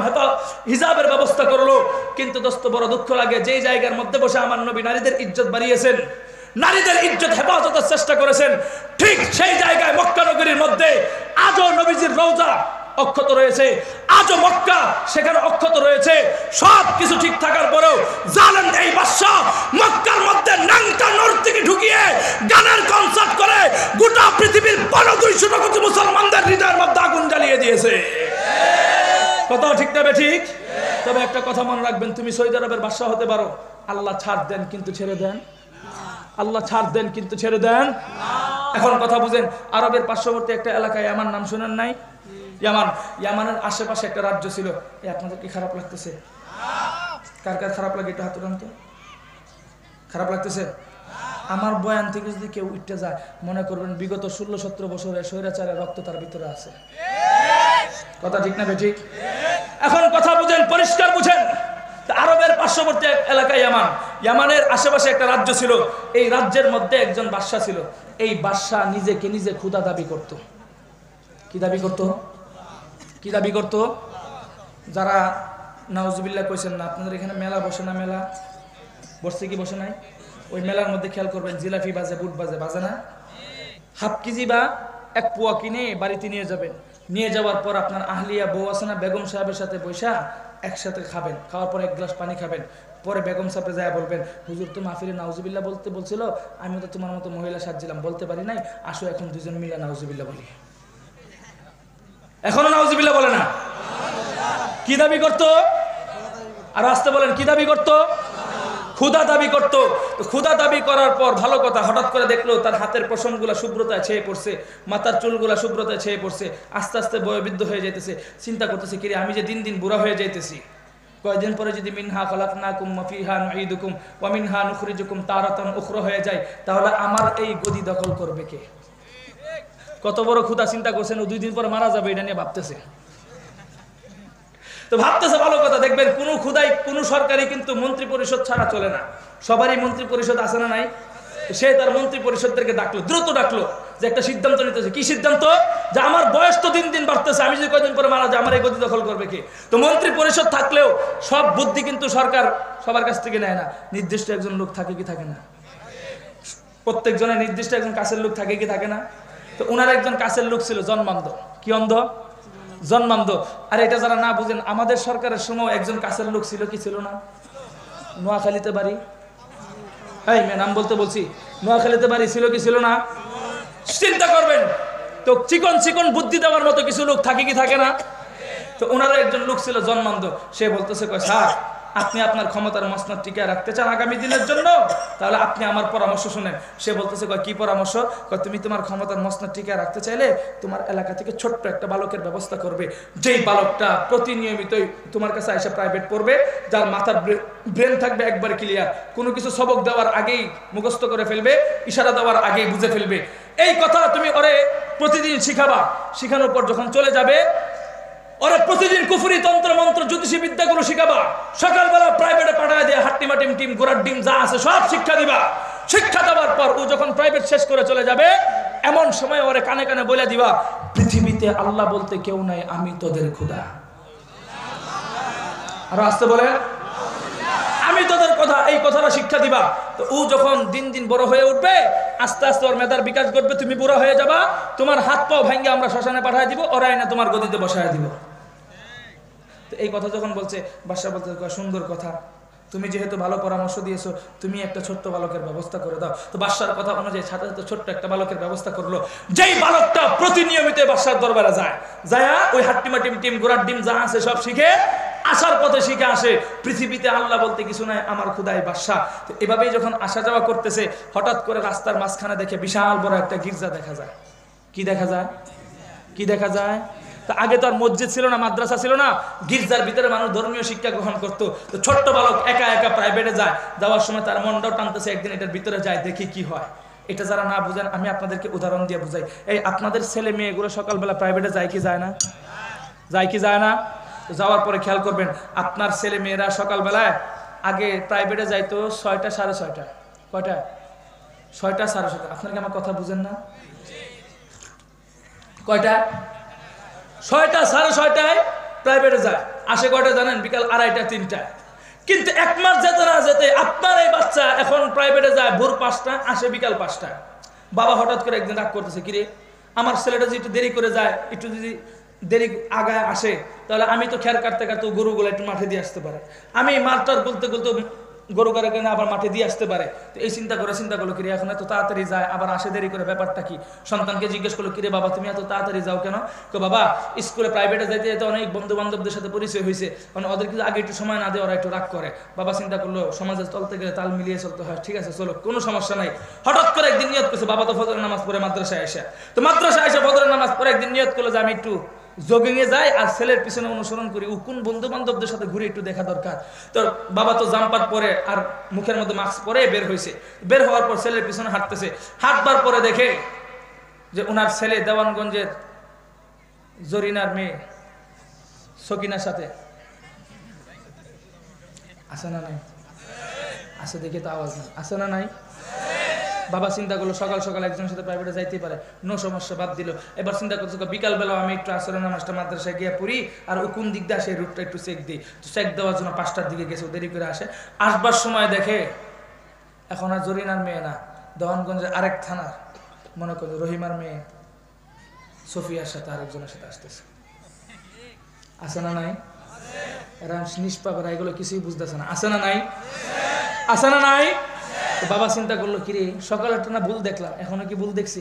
Speaker 1: হিজাবের ব্যবস্থা করলো। কিন্তু দোস্ত, বড় দুঃখ লাগে, যেই জায়গার মধ্যে বসে আমার নবী নারীদের ইজ্জত বাড়িয়েছেন, নারীদের ইজ্জত হেফাজতের চেষ্টা করেছেন, ঠিক সেই জায়গায় মক্কা নগরীর মধ্যে আজও নবীজির রওজা অক্ষত রয়েছে, আজও মক্কা সেখানে অক্ষত রয়েছে। সব কিছু ঠিক থাকার পরেও জানেন এই বাদশা মক্কার মধ্যে নাংটা নর্তকী ঢুকিয়ে গানের কনসার্ট করে গোটা পৃথিবীর 200 কোটি মুসলমানদের হৃদয়ের মধ্যে আগুন জ্বালিয়ে দিয়েছে। কথা ঠিক না ঠিক? তবে একটা কথা মনে রাখবেন, তুমি সৌদি আরবের বাদশা হতে পারো, আল্লাহ ছাড় দেন কিন্তু ছেড়ে দেন, আল্লাহ ছাড় দেন কিন্তু ছেড়ে দেন। এখন কথা বুঝেন, আরবের পার্শ্ববর্তী একটা এলাকায় ইয়ামান, নাম শুনেন নাই? ইয়ামান, ইয়ামানের আশেপাশে একটা রাজ্য ছিল। আপনাদের কি খারাপ লাগতেছে? কার কার খারাপ লাগে একটু হাত উঠান তো। খারাপ লাগতেছে? আমার বয়ান থেকে যদি কেউ উঠতে যায়, মনে করবেন বিগত 16-17 বছরের স্বৈরাচারের রক্ত তার ভিতরে আছে। কথা ঠিক না ঠিক? এখন কথা বুঝেন, পরিষ্কার বুঝেন। আরবের পার্শ্ববর্তী এলাকায় ইয়ামান, ইয়ামানের আশেপাশে একটা রাজ্য ছিল। এই রাজ্যের মধ্যে একজন বাদশা ছিল। এই বাদশা নিজেকে নিজে খোদা দাবি করত। কি দাবি করত? কি দাবি করত? যারা নাউজুবিল্লাহ কইছেন না, আপনাদের এখানে মেলা বসে না? মেলা বসছে কি বসে নাই? ওই মেলার মধ্যে খেয়াল করবেন, জিলাপি বাজে, বুট বাজে, বাজে না? হাফ কেজি বা 1 পোয়া কিনে বাড়িতে নিয়ে যাবেন। নিয়ে যাওয়ার পর আপনার আহলিয়া বউ আছে না, বেগম সাহেবের সাথে বৈশা একসাথে খাবেন। খাওয়ার পর 1 গ্লাস পানি খাবেন। পরে বেগম সাহেবে যায় বলবেন, হুজুর তো মাহফিলে নাউজুবিল্লাহ বলতে বলছিল, আমি তো তোমার মতো মহিলা সাজছিলাম, বলতে পারি নাই, আসো এখন দুজন মিলে নাউজুবিল্লাহ বলি। এখনো নাউজুবিল্লাহ বলে না? কি দাবি করতো? আর আসতে বলেন, কি দাবি করতো? ক্ষুধা দাবি করত। তো ক্ষুধা দাবি করার পর ভালো কথা, হঠাৎ করে দেখলো তার হাতের পশমগুলা শুভ্রতায় ছেয়ে পড়ছে, মাথার চুলগুলা শুভ্রতায় ছেয়ে পড়ছে, আস্তে আস্তে বয়োবৃদ্ধ হয়ে যাইতেছে। চিন্তা করতেছে, কিরে আমি যে দিন দিন বুড়া হয়ে যাইতেছি, কয়েকদিন পরে যদি মিনহা খালাকনাকুম ওয়া ফিহা নুঈদুকুম ওয়া মিনহা নুখরিজুকুম তারাতান উখরা হয়ে যায়, তাহলে আমার এই গদি দখল করবে কে? কত বড় ক্ষুধা চিন্তা করছেন, ও 2 দিন পরে মারা যাবে এটা নিয়ে ভাবতেছে। তো ভাবতেছে ভালো কথা। দেখবেন কোনো ক্ষুধাই কোনো সরকারি কিন্তু মন্ত্রী পরিষদ ছাড়া চলে না। সবারই মন্ত্রী পরিষদ আছে না নাই? সে তার মন্ত্রী পরিষদদেরকে ডাকলো, দ্রুত ডাকলো, যে একটা সিদ্ধান্ত নিতেছে। কি সিদ্ধান্ত? যে আমার বয়স তো দিন দিন বাড়তেছে, আমি যদি কয়েকদিন পরে মারা যাই, আমার এই গদি দখল করবে কে? তো মন্ত্রী পরিষদ থাকলেও সব বুদ্ধি কিন্তু সরকার সবার কাছ থেকে নেয় না। নির্দিষ্ট একজন লোক থাকে কি থাকে না? প্রত্যেক জনের নির্দিষ্ট একজন কাছের লোক থাকে কি থাকে না? তো ওনার একজন কাছের লোক ছিল জন্মান্ধ। কি অন্ধ? জন্মান্ধ। আর এটা যারা না বুঝেন, আমাদের সরকারের সময় একজন কাছের লোক ছিল কি ছিল না? নোয়াখালীতে বাড়ি, এই নাম বলতে বলছি, নোয়াখালীতে বাড়ি ছিল কি ছিল না? চিন্তা করবেন তো, চিকন চিকন বুদ্ধি দেওয়ার মতো কিছু লোক থাকে কি থাকে না? তো ওনারও একজন লোক ছিল জন্মান্ধ। সে বলতেছে, কয় স্যার, আপনি আপনার ক্ষমতার মসনদ টিকে রাখতে চান আগামী দিনের জন্য, তাহলে আপনি আমার পরামর্শ শুনেন। সে বলতেছে, কয় কি পরামর্শ? কয় তুমি তোমার ক্ষমতার মসনদ টিকে রাখতে চাইলে তোমার এলাকা থেকে ছোট্ট একটা বালকের ব্যবস্থা করবে, যেই বালকটা প্রতিনিয়মিতই তোমার কাছে এসে প্রাইভেট পড়বে, যার মাথার ব্রেন থাকবে একবার ক্লিয়ার, কোনো কিছু সবক দেওয়ার আগেই মুখস্থ করে ফেলবে, ইশারা দেওয়ার আগেই বুঝে ফেলবে। এই কথা তুমি ওরে প্রতিদিন শিখাবা। শিখানোর পর যখন চলে যাবে, ওরা প্রতিদিন কুফরি তন্ত্র মন্ত্র জ্যোতিষী বিদ্যাগুলো শিখাবা। সকালবেলা প্রাইভেটে পাঠায় দিয়ে হাট্টিমা টিম টিম ঘোড়ার ডিম যা আছে সব শিক্ষা দিবা। শিক্ষা দেওয়ার পর ও যখন প্রাইভেট শেষ করে চলে যাবে, এমন সময় ওরে কানে কানে বলে দিবা, পৃথিবীতে আল্লাহ বলতে কেউ নাই, আমি তোদের খোদা। আর আসতে বলে, আমি তোদের কথা, এই কথাটা শিক্ষা দিবা। তো ও যখন দিন দিন বড় হয়ে উঠবে, আস্তে আস্তে ওর মেধার বিকাশ ঘটবে, তুমি বুড়া হয়ে যাবা, তোমার হাত পাও ভাঙ্গে আমরা শ্মশানে পাঠিয়ে দিব, ওরা এনে তোমার গদিতে বসায় দিব। তো এই কথা যখন বলছে, বাদশা বলতে, সুন্দর কথা, তুমি যেহেতু ভালো পরামর্শ দিয়েছো, তুমি একটা ছোট্ট বালকের ব্যবস্থা করে দাও। তো বাদশার কথা অনুযায়ী সাথে সাথে ছোট্ট একটা বালকের ব্যবস্থা করলো, যেই বালকটা প্রতিনিয়মিত বাদশার দরবারে যায়, যায়া ওই হাট্টিমা টিম টিম ঘোড়ার ডিম যা আছে সব শিখে, আসার পথে শিখে আসে, পৃথিবীতে আল্লাহ বলতে কিছু নাই, আমার খুদাই বাদশা। তো এভাবেই যখন আসা যাওয়া করতেছে, হঠাৎ করে রাস্তার মাঝখানে দেখে বিশাল বড় একটা গির্জা দেখা যায়। কি দেখা যায়? কি দেখা যায়? আগে তো আর মসজিদ ছিল না, মাদ্রাসা ছিল না, গির্জার ভিতরে মানুষ ধর্মীয় শিক্ষা গ্রহণ করতো। তো ছোট্ট বালক একা একা প্রাইভেটে যায়, যাওয়ার সময় তার মনটাও টানতেছে একদিন এটার ভিতরে যায়, দেখি কি হয়। এটা যারা না বুঝেন, আমি আপনাদেরকে উদাহরণ দিয়ে বুঝাই। এই আপনাদের ছেলে মেয়েগুলো সকালবেলা প্রাইভেটে যায় কি যায় না? যায় কি যায় না? যাওয়ার পরে খেয়াল করবেন, আপনার ছেলে মেয়েরা সকালবেলায় আগে প্রাইভেটে যাইতো 6টা সাড়ে 6টা। কয়টা? 6টা সাড়ে 6টা। আপনার কি আমার কথা বুঝেন না? কয়টা? 6টা সাড়ে 6টায় প্রাইভেটে যায়, আসে কয়টা জানেন? বিকাল 2:30 3টা। কিন্তু 1 মাস যেতে না যেতে আপনার এই বাচ্চা এখন প্রাইভেটে যায় ভোর 5টা, আসে বিকাল 5টা। বাবা হঠাৎ করে একদিন রাগ করতেছে, কিরে আমার ছেলেটা যদি একটু দেরি করে যায়, একটু যদি দেরি আগায় আসে, তাহলে আমি তো খেয়ার কাটতে কাটতে গরুগুলো একটু মাঠে দিয়ে আসতে পারে, আমি মাঠটার গুলতে গুলতে গরু কারে আবার মাঠে দিয়ে আসতে পারে। তো এই চিন্তা করলো, কিরে এখন এত তাড়াতাড়ি যায়, আবার আসে দেরি করে, ব্যাপারটা কি? সন্তানকে জিজ্ঞেস করলো, কিরে বাবা তুমি এত তাড়াতাড়ি যাও কেন? তো বাবা স্কুলে প্রাইভেটে যাইতে যেতে অনেক বন্ধু বান্ধবদের সাথে পরিচয় হয়েছে, কারণ ওদের কিন্তু আগে একটু সময় না দিয়ে ওরা একটু রাগ করে। বাবা চিন্তা করলো, সমাজে চলতে গেলে তাল মিলিয়ে চলতে হয়, ঠিক আছে চলো, কোনো সমস্যা নাই। হঠাৎ করে একদিন নিয়ত করছে, বাবা তো ফজরের নামাজ পড়ে মাদ্রাসায় আসে, তো মাদ্রাসায় এসে ফজরের নামাজ পড়ে একদিন নিয়ত করলো যে আমি একটু জগিংয়ে যাই আর ছেলের পিছনে অনুসরণ করি, ও কোন বন্ধু বান্ধবদের সাথে ঘুরে একটু দেখা দরকার। তো বাবা তো জাম্পার পরে আর মুখের মধ্যে মাস্ক পরে বের হয়েছে, বের হওয়ার পর ছেলের পিছনে হাঁটতেছে, হাঁটবার পরে দেখে যে ওনার ছেলে দেওয়ানগঞ্জের জরিনার মেয়ে সকিনার সাথে আছে না নাই? আছে, দেখে তো আওয়াজ নাই, আছে না নাই? বাবা চিন্তা করলো সকাল সকাল একজনের সাথে প্রাইভেটে যাইতেই পারে, নো সমস্যা, বাদ দিল। এবার চিন্তা করছে বিকালবেলা আমি একটু আসরের নামাজটা মাদ্রাসায় গিয়ে পড়ি, আর ও কোন দিক দিয়ে সেই রুটটা একটু চেক দিই। তো চেক দেওয়ার জন্য 5টার দিকে গেছে, দেরি করে আসে, আসবার সময় দেখে এখন আর জরিনার মেয়ে না, দেওয়ানগঞ্জের আরেক থানার মনে করছে রহিমার মেয়ে সফিয়ার সাথে আরেকজনের সাথে আসতেছে। আছে না নাই? এরা নিষ্পাপেরা এগুলো কিছুই বুঝতেছে না, আছে না নাই? আছে না নাই? বাবা চিন্তা করলো, কিরে সকালেরটা না ভুল দেখলাম, এখনো কি ভুল দেখছি?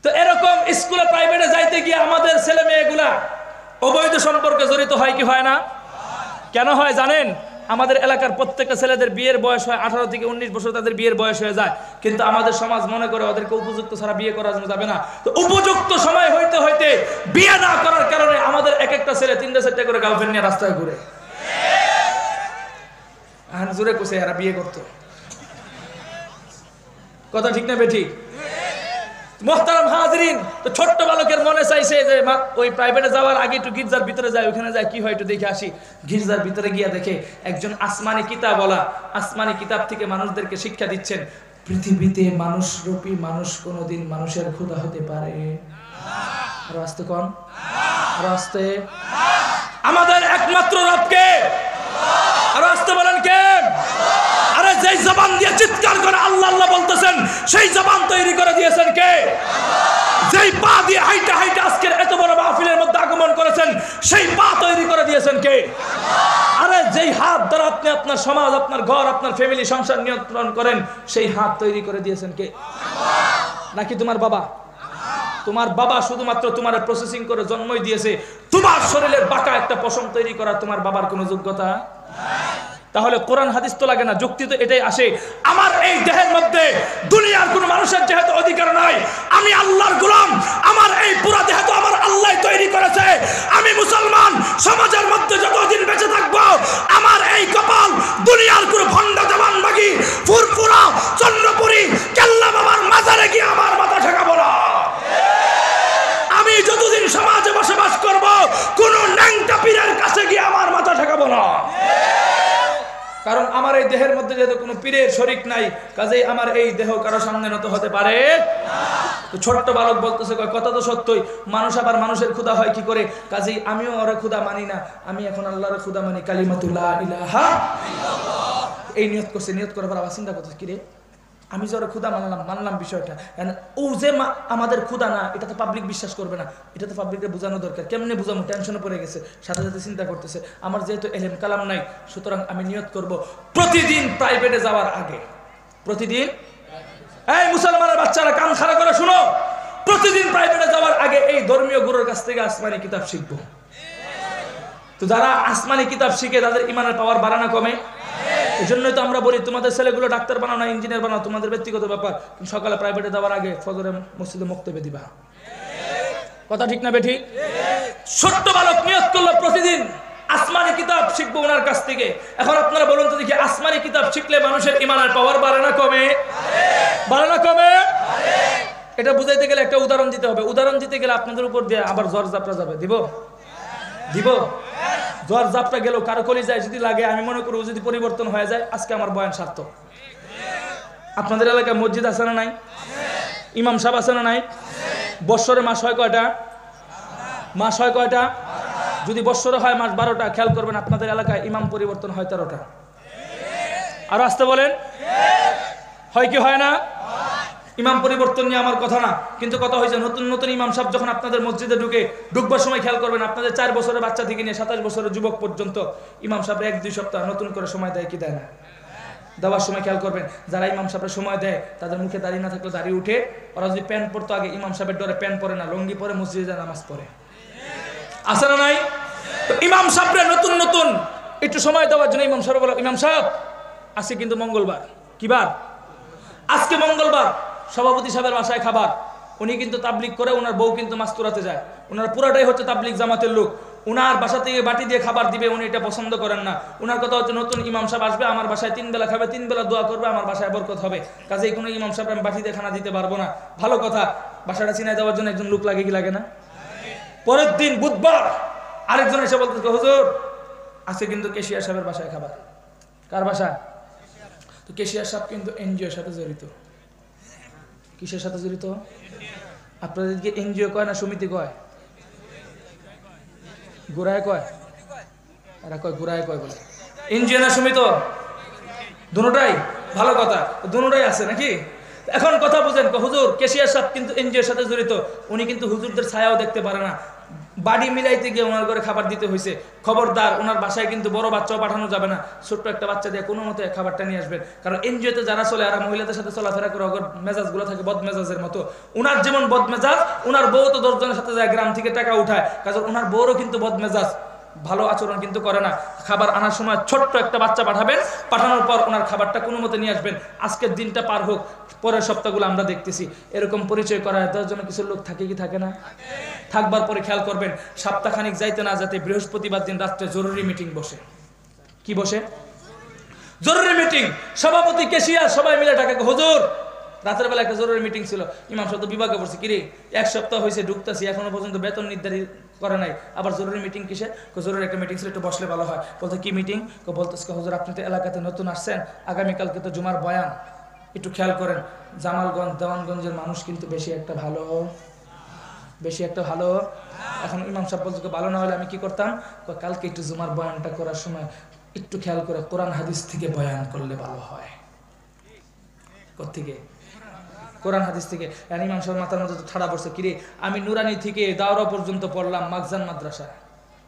Speaker 1: তো এরকম স্কুলে প্রাইভেটে যাইতে গিয়ে আমাদের ছেলে মেয়েগুলা অবৈধ সম্পর্কে জড়িত হয় কি হয় না? কেন হয় জানেন? আমাদের এলাকার প্রত্যেকটা ছেলেদের বিয়ের বয়স হয় 18 থেকে 19 বছর, তাদের বিয়ের বয়স হয়ে যায়, কিন্তু আমাদের সমাজ মনে করে ওদেরকে উপযুক্ত ছাড়া বিয়ে করা যাবে না। তো উপযুক্ত সময় হইতে হইতে বিয়ে না করার কারণে আমাদের এক একটা ছেলে 3-4টা করে গার্লফ্রেন্ড নিয়ে রাস্তায় ঘুরে। জোরে কোসে এরা বিয়ে করতো, কথা ঠিক না বেঠিক? মোহতারাম হাজরিন, তো ছোট্ট বালকের মনে চাইছে যে ওই প্রাইভেটে যাওয়ার আগে একটু গির্জার ভিতরে যায়, ওখানে যায় কি হয় একটু দেখে আসি। গির্জার ভিতরে গিয়া দেখে একজন আসমানি কিতাবওয়ালা আসমানি কিতাব থেকে মানুষদেরকে শিক্ষা দিচ্ছেন, পৃথিবীতে মানুষরূপী মানুষ কোনোদিন মানুষের ক্ষুধা হতে পারে। আরো আস্তে কোন, আরো আস্তে। আমাদের একমাত্র রবকে, আরো আস্তে বলেন কে? আরে যেই জবান দিয়ে চিৎকার করে আল্লাহ আল্লাহ বলতেছেন, সেই জবান তৈরি করে দিয়েছেন কে? যেই পা দিয়ে হাইটা হাইটা আজকের এত বড় মাহফিলের মধ্যে আগমন করেছেন, সেই পা তৈরি করে দিয়েছেন কে? আরে যেই হাত দ্বারা আপনি আপনার সমাজ, আপনার ঘর, আপনার ফ্যামিলি, সংসার নিয়ন্ত্রণ করেন, সেই হাত তৈরি করে দিয়েছেন কে? নাকি তোমার বাবা? তোমার বাবা শুধুমাত্র তোমার প্রসেসিং করে জন্মই দিয়েছে, তোমার শরীরের বাঁকা একটা পশম তৈরি করার তোমার বাবার কোনো যোগ্যতা? তাহলে কোরআন হাদিস তো লাগে না, যুক্তি তো এটাই আসে, আমার এই দেহের মধ্যে দুনিয়ার কোন মানুষের যেহেতু অধিকার নাই, আমি আল্লাহর গোলাম, আমার এই পুরো দেহ তো আমার আল্লাহ তৈরি করেছে, আমি মুসলমান সমাজের মধ্যে যতদিন বেঁচে থাকবো, আমার এই কপাল দুনিয়ার কোন ভণ্ড দেওয়ানবাগী ফুরফুরা চন্দ্রপুরী কেল্লা বাবার মাজারে গিয়ে আমার মাথা ঠেকাবো না। আমি যতদিন সমাজে বসবাস করব, কোন ন্যাংটা পীরের কাছে গিয়ে আমার মাথা ঠেকাবো না। কারণ আমার এই দেহের মধ্যে যেহেতু কোনো পীরের শরীক নাই, কাজেই আমার এই দেহ কারো সামনে নত হতে পারে না। তো ছোট্ট বালক বলতেছে, কথা তো সত্যই, মানুষ আবার মানুষের ক্ষুধা হয় কি করে? কাজেই আমিও ওরা ক্ষুধা মানি না, আমি এখন আল্লাহর ক্ষুধা মানি, কালিমাতু লা ইলাহা ইল্লাল্লাহ। এই নিয়ত করছে, নিয়ত করার পর আবার চিন্তা করতেছে, কি রে আমি যে ওরা ক্ষুধা মানলাম বিষয়টা, ও যে আমাদের ক্ষুধা না, এটা তো পাবলিক বিশ্বাস করবে না, এটা তো পাবলিককে বোঝানো দরকার, কেমনে বোঝানো? টেনশনে পড়ে গেছে, সাথে সাথে চিন্তা করতেছে, আমার যেহেতু এলেম কালাম নাই, সুতরাং আমি নিয়ত করব প্রতিদিন প্রাইভেটে যাওয়ার আগে, প্রতিদিন, এই মুসলমানের বাচ্চারা কান খাড়া করে শুনো, প্রতিদিন প্রাইভেটে যাওয়ার আগে এই ধর্মীয় গুরুর কাছ থেকে আসমানি কিতাব শিখবো। তো যারা আসমানি কিতাব শিখে তাদের ইমানের পাওয়ার বাড়ানো কমে। এই জন্যই তো আমরা বলি, তোমাদের ছেলেগুলো ডাক্তার বানাও না ইঞ্জিনিয়ার বানাও, তোমাদের ব্যক্তিগত ব্যাপার, কিন্তু সকালে প্রাইভেটে যাওয়ার আগে ফজরে মসজিদে মুক্তবে দিবা। কথা ঠিক না বেঠিক? ছোট্ট বালক নিয়ত করলো প্রতিদিন আসমানি কিতাব শিখবো ওনার কাছ থেকে। এখন আপনারা বলুন তো দেখি, আসমানি কিতাব শিখলে মানুষের ইমানের পাওয়ার বাড়ে না কমে? বাড়ে না কমে? এটা বুঝাইতে গেলে একটা উদাহরণ দিতে হবে। উদাহরণ দিতে গেলে আপনাদের উপর দিয়ে আবার জ্বর জাপটা যাবে, দিব? দিব? জ্বর জাপটা গেল কারো কলিজায় যদি লাগে, আমি মনে করি যদি পরিবর্তন হয়ে যায়, আজকে আমার বয়ান সার্থক। আপনাদের এলাকায় মসজিদ আছে না নাই? ইমাম সাহেব আছে না নাই? বৎসরে মাস হয় কয়টা? মাস হয় কয়টা? যদি বৎসরে হয় মাস 12টা, খেয়াল করবেন আপনাদের এলাকায় ইমাম পরিবর্তন হয় 13টা। আর আসতে বলেন, হয় কি হয় না? ইমাম পরিবর্তন নিয়ে আমার কথা না, কিন্তু কথা হয়েছে নতুন নতুন ইমাম সাহেব যখন আপনাদের মসজিদে ঢুকবার সময় খেয়াল করবেন, আপনাদের 4 বছরের বাচ্চা থেকে নিয়ে 27 বছরের যুবক পর্যন্ত ইমাম সাহেব 1-2 সপ্তাহ নতুন করে সময় দেয় কি দেয় না? দেওয়ার সময় খেয়াল করবেন, যারা ইমাম সাহেবের সময় দেয় তাদের মুখে দাড়ি না থাকলে দাড়ি উঠে, ওরা যদি প্যান্ট পরতো আগে, ইমাম সাহেবের ডরে প্যান্ট পরে না, লঙ্গি পরে মসজিদে নামাজ পড়ে। আছে না নাই? তো ইমাম সাহেবরা নতুন নতুন একটু সময় দেওয়ার জন্য ইমাম সাহেব বলে, ইমাম সাহেব আজকে কিন্তু মঙ্গলবার, কি বার? আজকে মঙ্গলবার, সভাপতি সাহেবের বাসায় খাবার, উনি কিন্তু তাবলিগ করে, ওনার বউ কিন্তু মাস্তুরাতে যায়, ওনার পুরাটাই হচ্ছে তাবলিগ জামাতের লোক, ওনার বাসা থেকে বাটি দিয়ে খাবার দিবে, উনি এটা পছন্দ করেন না। ওনার কথা হচ্ছে নতুন ইমাম সাহেব আসবে, আমার বাসায় 3 বেলা খাবে, 3 বেলা দোয়া করবে, আমার বাসায় বরকত হবে, কাজেই কোনো ইমাম সাহেব আমি বাটি দিয়ে খানা দিতে পারবো না। ভালো কথা, বাসাটা চিনাই দেওয়ার জন্য একজন লোক লাগে কি লাগে না? পরের দিন বুধবার আরেকজন এসে বলতে, হুজুর আজকে কিন্তু কেশিয়ার সাহেবের বাসায় খাবার। কার বাসা? তো কেশিয়ার সাহেব কিন্তু এনজিওর সাথে জড়িত। কিসের সাথে জড়িত? আপনাদেরকে এনজিও কয় না সমিতি কয়? গোড়ায় কয়? এরা কয় গোড়ায় কয় বলে। এনজিও না সমিতি? দুটোটাই? ভালো কথা, দুটোটাই আছে নাকি? এখন কথা বুঝেন, হুজুর কেশিয়ার সাহেব কিন্তু এনজিওর সাথে জড়িত, উনি কিন্তু হুজুরদের ছায়াও দেখতে পারে না, বাড়ি মিলাইতে গিয়ে ওনার ঘরে খাবার দিতে হয়েছে। খবরদার, ওনার বাসায় কিন্তু বড় বাচ্চাও পাঠানো যাবে না, ছোট্ট একটা বাচ্চা দিয়ে কোনো মতে খাবারটা নিয়ে আসবেন। কারণ এনজিওতে যারা চলে, আর মহিলাদের সাথে চলাফেরা করে, ওর মেজাজগুলো থাকে বদমেজাজের মতো। ওনার যেমন বদমেজাজ, ওনার বউ তো 10 জনের সাথে যায়, গ্রাম থেকে টাকা উঠায়, কারণ ওনার বউরও কিন্তু বদমেজাজ। ভালো আচরণ কিন্তু করে না। খাবার আনার সময় ছোট্ট একটা বাচ্চা পাঠাবেন, পাঠানোর পর ওনার খাবারটা কোনো মতে নিয়ে আসবেন। আজকের দিনটা পার হোক, পরের সপ্তাহগুলো আমরা দেখতেছি এরকম পরিচয় করায় দেওয়ার জন্য কিছু লোক থাকে কি থাকে না? থাকবার পরে খেয়াল করবেন সপ্তাহখানিক যাইতে না যাতে বৃহস্পতিবার দিন রাত্রে জরুরি মিটিং বসে। কি বসে? জরুরি মিটিং। সভাপতি, কেশিয়ার সবাই মিলে ডাকে, হুজুর রাতের বেলা একটা জরুরি মিটিং ছিল, ইমাম সাহেব তো বিভাগে পড়ছে, কিরে 1 সপ্তাহ হয়েছে ঢুকতেছি এখনো পর্যন্ত বেতন নির্ধারিত করে নাই, আবার জরুরি মিটিং কিসে? জরুরি একটা মিটিং ছিল, একটু বসলে ভালো হয়। বলতে কি মিটিং? বলতেছে হুজুর আপনি তো এলাকাতে নতুন আসছেন, আগামীকালকে তো জুমার বয়ান, একটু খেয়াল করেন জামালগঞ্জ দেওয়ানগঞ্জের মানুষ কিন্তু বেশি একটা ভালো। এখন ইমাম সাহেব বলতে ভালো না হলে আমি কি করতাম, কালকে একটু জুমার বয়ানটা করার সময় একটু খেয়াল করে কোরআন হাদিস থেকে বয়ান করলে ভালো হয়। কোত্থেকে? কোরআন হাদিস থেকে। ইমাম সাহেব মাথার মধ্যে তো ঠাড়া পড়ছে, কিরে আমি নুরানি থেকে দাওরা পর্যন্ত পড়লাম, মাকজান মাদ্রাসা,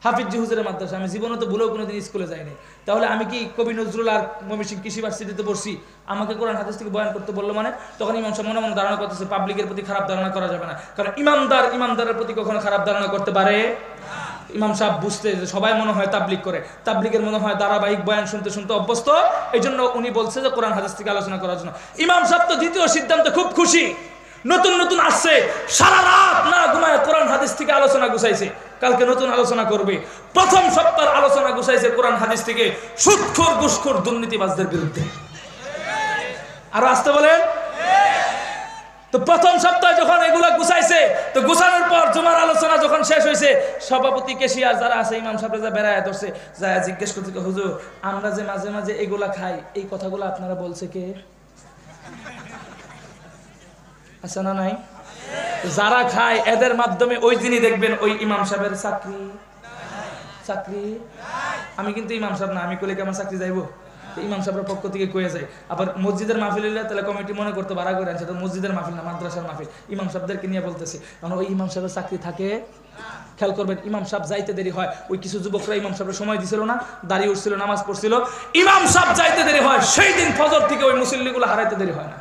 Speaker 1: হাফিজ হুজুরের মাদ্রাসা, আমি জীবনে তো ভুলেও কোনোদিন স্কুলে যাইনি, তাহলে আমি কি কবি নজরুল আর ময়মনসিংহ কৃষি ভার্সিটিতে পড়ছি, আমাকে কোরআন হাদিস থেকে বয়ান করতে বললো মানে? তখন ইমাম সাহেব মনে মনে ধারণা করতেছে পাবলিকের প্রতি খারাপ ধারণা করা যাবে না, কারণ ইমামদারের প্রতি কখনো খারাপ ধারণা করতে পারে। ইমাম সাহেব বুঝতে যে সবাই মনে হয় তাবলিগ করে, তাবলিগের মনে হয় ধারাবাহিক বয়ান শুনতে শুনতে অভ্যস্ত, এই জন্য উনি বলছে যে কোরআন হাদিস থেকে আলোচনা করার জন্য। ইমাম সাহেব তো দ্বিতীয় সিদ্ধান্তে খুব খুশি, নতুন আসছে, সারা রাত না ঘুমায় কোরআন হাদিস থেকে আলোচনা গুছাইছে, কালকে নতুন আলোচনা করবে। প্রথম সপ্তাহের আলোচনা গুছাইছে কোরআন হাদিস থেকে সুদখোর, ঘুষখোর, দুর্নীতিবাজদের বিরুদ্ধে। আরো আসতে বলেন। তো প্রথম সপ্তাহে যখন এগুলা গুছাইছে, তো গুছানোর পর জুমার আলোচনা যখন শেষ হয়েছে, সভাপতি, কেশিয়ার যারা আছে ইমাম সাহেব যা বেড়ায় ধরছে, যা জিজ্ঞেস করতে, হুজুর আমরা যে মাঝে মাঝে এগুলা খাই, এই কথাগুলো আপনারা বলছে কে? আছে না নাই? যারা খায় এদের মাধ্যমে ওই দিনই দেখবেন ওই ইমাম সাহেবের চাকরি। আমি কিন্তু ইমাম সাহেব না, আমি কইলে কি আমার চাকরি যাইবো? ইমাম সাহেবের পক্ষ থেকে কয়ে যায়। আবার মসজিদের মাহফিল হইলে তাহলে কমিটি মনে করতে ভাড়া করে আনছে, মসজিদের মাহফিল না, মাদ্রাসার মাহফিল, ইমাম সাহেবদেরকে নিয়ে বলতেছে, কারণ ওই ইমাম সাহেবের চাকরি থাকে। খেয়াল করবেন ইমাম সাহেব যাইতে দেরি হয়, ওই কিছু যুবকরা ইমাম সাহেবের সময় দিছিল না, দাঁড়িয়ে উঠছিল, নামাজ পড়ছিল, ইমাম সাহেব যাইতে দেরি হয়, সেই দিন ফজর থেকে ওই মুসল্লিগুলো হারাইতে দেরি হয় না।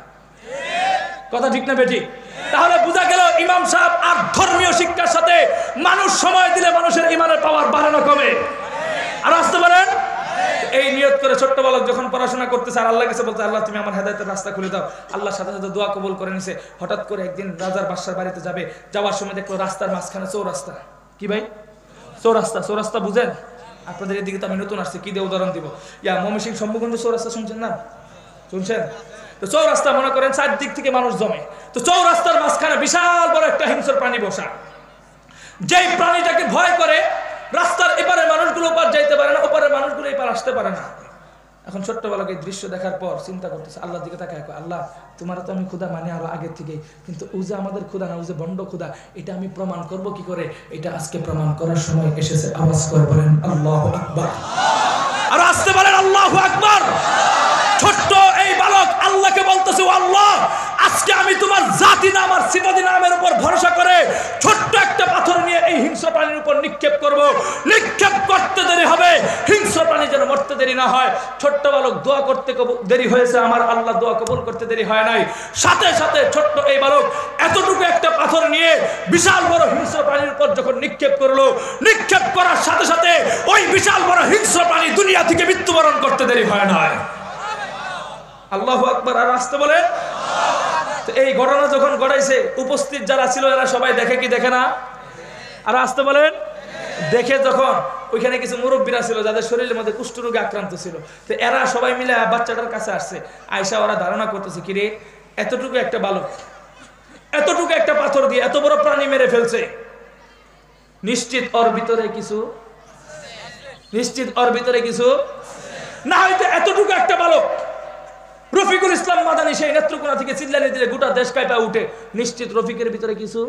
Speaker 1: কথা ঠিক না বেঠিক? তাহলে বোঝা গেল ইমাম সাহেব আর ধর্মীয় শিক্ষার সাথে মানুষ সময় দিলে মানুষের ইমানের পাওয়ার বাড়ে না কমে? আর আসতে পারেন। এই নিয়ত করে ছোট্ট বালক যখন পড়াশোনা করতেছে আর আল্লাহর কাছে বলতে, আল্লাহ তুমি আমার হেদায়েতের রাস্তা খুলে দাও, আল্লাহর সাথে সাথে দোয়া কবুল করে নিছে। হঠাৎ করে একদিন রাজার বাদশার বাড়িতে যাবে, যাওয়ার সময় দেখলো রাস্তার মাঝখানে চৌরাস্তা। কি ভাই? চৌরাস্তা বুঝেন? আপনাদের এদিকে তো আমি নতুন আসছি, কি দিয়ে উদাহরণ দিব? ময়মনসিংহ সম্মুখগঞ্জ চৌরাস্তা শুনছেন না? শুনছেন? তো চৌরাস্তা মনে করেন চারদিক থেকে মানুষ জমে, তো চৌরাস্তার মাঝখানে বিশাল বড় একটা হিংস্র প্রাণী বসা, যেই প্রাণীটাকে ভয় করে রাস্তার এপারে মানুষগুলো ওপার যাইতে পারে না, ওপারের মানুষগুলো এপার আসতে পারে না। এখন ছোট্ট বালক এই দৃশ্য দেখার পর চিন্তা করতেছে, আল্লাহর দিকে তাকায়, আল্লাহ তোমার তো আমি ক্ষুধা মানে আরো আগের থেকেই, কিন্তু ও যে আমাদের ক্ষুধা না, ও যে বন্ড ক্ষুধা, এটা আমি প্রমাণ করব কি করে? এটা আজকে প্রমাণ করার সময় এসেছে। আওয়াজ করে বলেন আল্লাহু আকবার। আর আসতে বলেন আল্লাহু আকবার। ছোট্ট এই বালক আল্লাহকে বলতেছে, ও আল্লাহ আজকে আমি তোমার জাতি নাম আর সিফাতি নামের উপর ভরসা করে ছোট্ট একটা পাথর নিয়ে এই হিংস্র প্রাণীর উপর নিক্ষেপ করব। নিক্ষেপ করতে দেরি হবে, হিংস্র প্রাণী যেন মরতে দেরি না হয়। ছোট্ট বালক দোয়া করতে দেরি হয়েছে, আমার আল্লাহ দোয়া কবুল করতে দেরি হয় নাই। সাথে সাথে ছোট্ট এই বালক এতটুকু একটা পাথর নিয়ে বিশাল বড় হিংস্র প্রাণীর উপর যখন নিক্ষেপ করলো, নিক্ষেপ করার সাথে সাথে ওই বিশাল বড় হিংস্র প্রাণী দুনিয়া থেকে মৃত্যুবরণ করতে দেরি হয় না। আল্লাহু আকবার। আর আসতে বলে। তো এই ঘটনা যখন ঘটাইছে, উপস্থিত যারা ছিল এরা সবাই দেখে কি দেখে না? আর আসতে বলেন। দেখে যখন ওইখানে কিছু মুরব্বীরা ছিল যাদের শরীরের মধ্যে কুষ্ঠরোগে আক্রান্ত ছিল, তো এরা সবাই মিলে বাচ্চাটার কাছে আসছে। আয়সা ওরা ধারণা করতেছে, কিরে এতটুকু একটা বালক এতটুকু একটা পাথর দিয়ে এত বড় প্রাণী মেরে ফেলছে, নিশ্চিত ওর ভিতরে কিছু না হয়তো এতটুকু একটা বালক রফিকুল ইসলাম মাদানী সেই নেত্রকোনা থেকে চিল্লানি দিলে গোটা দেশ কাঁপা উঠে, নিশ্চিত রফিকের ভিতরে কিছু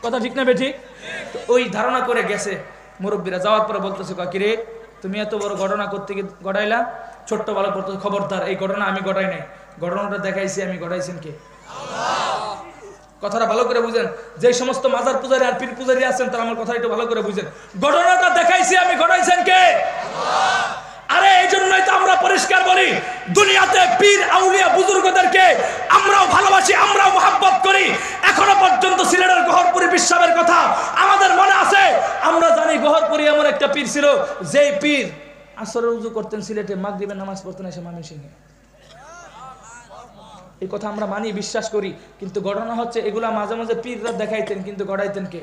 Speaker 1: কথা ঠিক না বেঠিক? ওই ধারণা করে গেছে মুরব্বীরা। যাওয়ার পরে বলতেছে, কিরে তুমি এত বড় ঘটনা করতে ঘটাইলা? ছোট্ট বালক বলতেছে, খবরদার এই ঘটনা আমি ঘটাই নাই, ঘটনাটা দেখাইছি আমি, ঘটাইছেন কে? কথাটা ভালো করে বুঝেন। যে সমস্ত মাজার পূজারী আর পীর পূজারী আছেন তারা আমার কথা একটু ভালো করে বুঝেন। ঘটনাটা দেখাইছি আমি, ঘটাইছেন কে? আরে এই জন্যই তো আমরা পরিষ্কার বলি, দুনিয়াতে পীর আউলিয়া বুজুর্গদেরকে আমরাও ভালোবাসি, আমরাও মহব্বত করি। এখনো পর্যন্ত সিলেটের গহরপুরি বিশ্বাবের কথা আমাদের মনে আছে। আমরা জানি গহরপুরি এমন একটা পীর ছিল, যেই পীর আসরের উজু করতেন সিলেটে, মাগরিবের নামাজ পড়তেন এসে ময়মনসিংহে। এই কথা আমরা মানি, বিশ্বাস করি। কিন্তু ঘটনা হচ্ছে এগুলা মাঝে মাঝে পীররা দেখাইতেন, কিন্তু গড়াইতেন কে?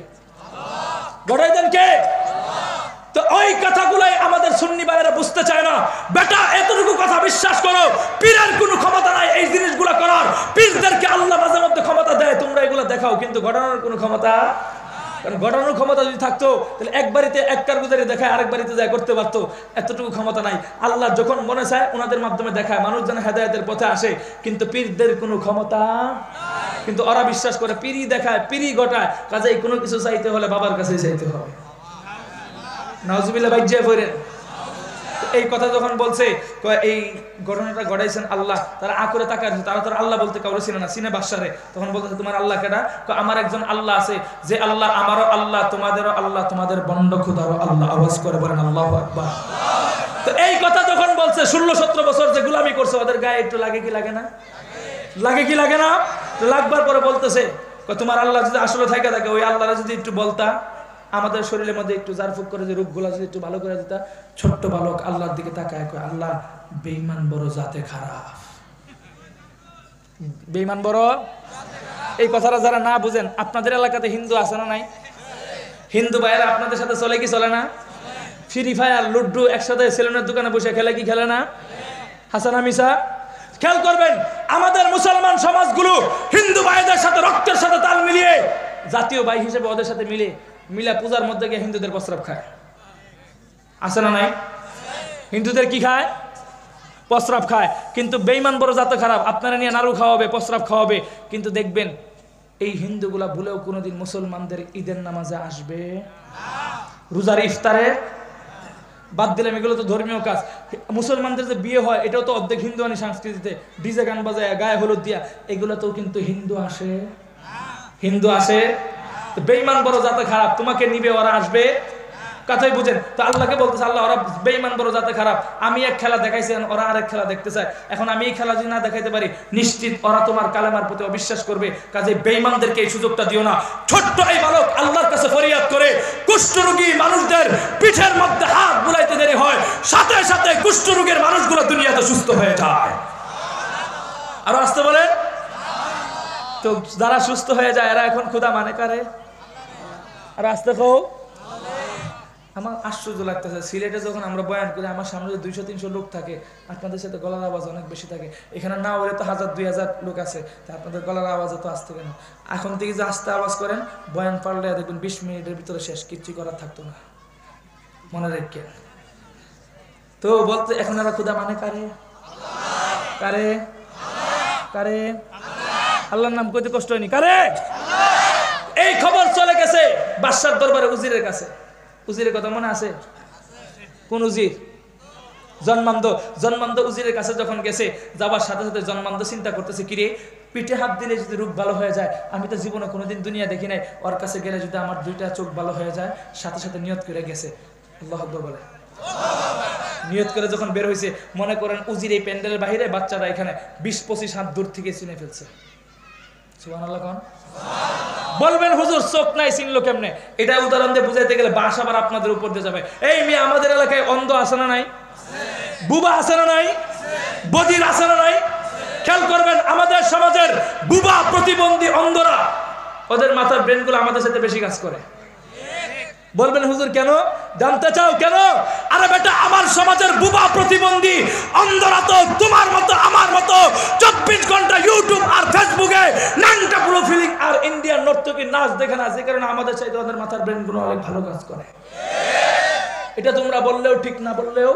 Speaker 1: গড়াইতেন কে? তো ওই কথাগুলাই আমাদের সুন্নি ভাইয়েরা বুঝতে চায় না। বেটা এতটুকু কথা বিশ্বাস করো, পীরের কোনো ক্ষমতা নাই এই জিনিসগুলো করার। পীরদেরকে আল্লাহ মাঝে মধ্যে ক্ষমতা দেয়, তোমরা এগুলো দেখাও, কিন্তু ঘটানোর কোনো ক্ষমতা, কারণ ঘটানোর ক্ষমতা যদি থাকতো তাহলে এক বাড়িতে এক কারগুজারি দেখায় আরেক বাড়িতে যায় করতে পারতো। এতটুকু ক্ষমতা নাই। আল্লাহ যখন মনে চায় ওনাদের মাধ্যমে দেখায়, মানুষ যেন হেদায়েতের পথে আসে, কিন্তু পীরদের কোনো ক্ষমতা। কিন্তু ওরা বিশ্বাস করে পীরই দেখায়, পীরই ঘটায়, কাজেই কোনো কিছু চাইতে হলে বাবার কাছেই চাইতে হবে। নাউজুবিল্লাহ বাইজ্জা পড়েন। এই কথা যখন বলছে এই ঘটনাটা ঘটাইছেন আল্লাহ, তারা আকরে তাকায়, তারা তো আল্লাহ বলতে কাউরে ছিল না, সিনে বাদশারে। তখন বলতেছে তোমার আল্লাহ কেডা? আমার একজন আল্লাহ আছে, যে আল্লাহ আমারও আল্লাহ, তোমাদেরও আল্লাহ, তোমাদের বন্ড খুদারও আল্লাহ। আওয়াজ করে বলেন আল্লাহু আকবার। তো এই কথা যখন বলছে 16-17 বছর যে গোলামি করছে, ওদের গায়ে একটু লাগে কি লাগে না? লাগে কি লাগে না? লাগবার পরে বলতেছে তোমার আল্লাহ যদি আসলে থাকে ওই আল্লাহরা যদি একটু বলতা, আমাদের শরীরের মধ্যে একটু জারফুক করে যে রূপগুলা যদি একটু ভালো করে দিতা। ছোট্ট বালক আল্লাহর দিকে তাকায় কয়, আল্লাহ বেঈমান বড় জাতে খারাপ। বেঈমান বড়, এই কথাটা যারা না বুঝেন, আপনাদের এলাকাতে হিন্দু আছে না নাই? হিন্দু ভাইয়েরা আপনাদের সাথে চলে কি চলে না? ফ্রি ফায়ার লুড্ডু একসাথে সেলুনের দোকানে বসে খেলে কি খেলে না? হাসান মিসা খেয়াল করবেন, আমাদের মুসলমান সমাজগুলো হিন্দু ভাইদের সাথে রক্তের সাথে তাল মিলিয়ে, জাতীয় ভাই হিসেবে ওদের সাথে মিলা পূজার মধ্যে গিয়ে হিন্দুদের প্রস্রাব খায়। আছে না নাই? হিন্দুদের কি খায়? প্রস্রাব খায়। কিন্তু বেঈমান বড় জাত খারাপ, আপনারা নিয়ে নাড়ু খাওয়াবে, প্রস্রাব খাওয়াবে, কিন্তু দেখবেন এই হিন্দুগুলা ভুলেও কোনোদিন মুসলমানদের ঈদের নামাজে আসবে, রোজার ইফতারে বাদ দিলাম, এগুলো তো ধর্মীয় কাজ। মুসলমানদের যে বিয়ে হয় এটাও তো অর্ধেক হিন্দুয়ানি সংস্কৃতিতে, ডিজে গান বাজায়, গায়ে হলুদ দিয়া, এগুলো তো কিন্তু হিন্দু আসে, হিন্দু আসে। বেঈমান বড় জাতে খারাপ, তোমাকে নিবে, ওরা আসবে, কথাই বুঝেন। তো আল্লাহকে বলতেছে, আল্লাহ ওরা বেঈমান বড় জাতে খারাপ, আমি এক খেলা দেখাইছি, ওরা আরেক খেলা দেখতে চায়। এখন আমি এই খেলা যদি না দেখাইতে পারি, নিশ্চিত ওরা তোমার কালেমার প্রতি অবিশ্বাস করবে। কাজে বেঈমানদেরকে এই সুযোগটা দিও না। ছোট্ট এই বালক আল্লাহর কাছে ফরিয়াদ করে, কুষ্ঠরোগী মানুষদের পিঠের মধ্যে হাত বুলাইতে দেরি হয়, সাথে সাথে কুষ্ঠরোগের মানুষগুলো দুনিয়াতে সুস্থ হয়ে যায়। আরো আসতে বলে। তো যারা সুস্থ হয়ে যায় এরা এখন ক্ষুধা মানে কারে? আর আসতে খাও। আমার আশ্চর্য লাগতেছে, সিলেটে যখন আমরা বয়ান করি, আমার সামনে 200-300 লোক থাকে, আপনাদের সাথে গলার আওয়াজ অনেক বেশি থাকে। এখানে না হলে তো 1000-2000 লোক আছে, তা আপনাদের গলার আওয়াজ তো আসতে কেন? এখন থেকে যে আস্তে আওয়াজ করেন, বয়ান পারলে দেখবেন 20 মিনিটের ভিতরে শেষ, কিচ্ছু করার থাকতো না, মনে রেখে। তো বলতে এখন এরা ক্ষুধা মানে কারে? কারে? কারে? আল্লাহর নাম কইতে কষ্ট হয়নি, কারে? এই খবর চলে গেছে বাদশার দরবারে, উজিরের কাছে। উজিরের কথা মনে আছে? কোন উজির? জন্মান্ধ উজিরের কাছে যখন গেছে, যাবার সাথে সাথে জন্মান্ধ চিন্তা করতেছে, কিরে পিঠে হাত দিলে যদি রূপ ভালো হয়ে যায়, আমি তো জীবনে কোনোদিন দুনিয়া দেখি নাই, ওর কাছে গেলে যদি আমার 2টা চোখ ভালো হয়ে যায়। সাথে সাথে নিয়ত করে গেছে, আল্লাহু আকবার বলে। নিয়ত করে যখন বের হয়েছে, মনে করেন উজির এই প্যান্ডেলের বাইরে, বাচ্চারা এখানে 20-25 হাত দূর থেকে চিনে ফেলছে। সুবহানাল্লাহ কোন? বলবেন হুজুর চোখ নাই চিনলো কেমনে? এটা উদাহরণ দিয়ে বুঝাইতে গেলে বাস আবার আপনাদের উপর দিয়ে যাবে। এই মেয়ে, আমাদের এলাকায় অন্ধ আছে না নাই? বুবা আছে না নাই? বদির আছে না নাই? খেয়াল করবেন, আমাদের সমাজের বুবা প্রতিবন্ধী অন্ধরা, ওদের মাথার ব্রেনগুলো আমাদের সাথে বেশি কাজ করে। বলবেন হুজুর কেন? জানতে চাও কেন? আরে বেটা, আমার সমাজের বুবা প্রতিবন্ধী অন্ধরা তো তোমার মতো আমার মতো 24 ঘন্টা ইউটিউব আর ফেসবুকে নাংটা প্রোফাইলিং আর ইন্ডিয়ান নর্তকী নাচ দেখে না, যে কারণে আমাদের চাইতে ওদের মাথার ব্রেনগুলো অনেক ভালো কাজ করে। এটা তোমরা বললেও ঠিক, না বললেও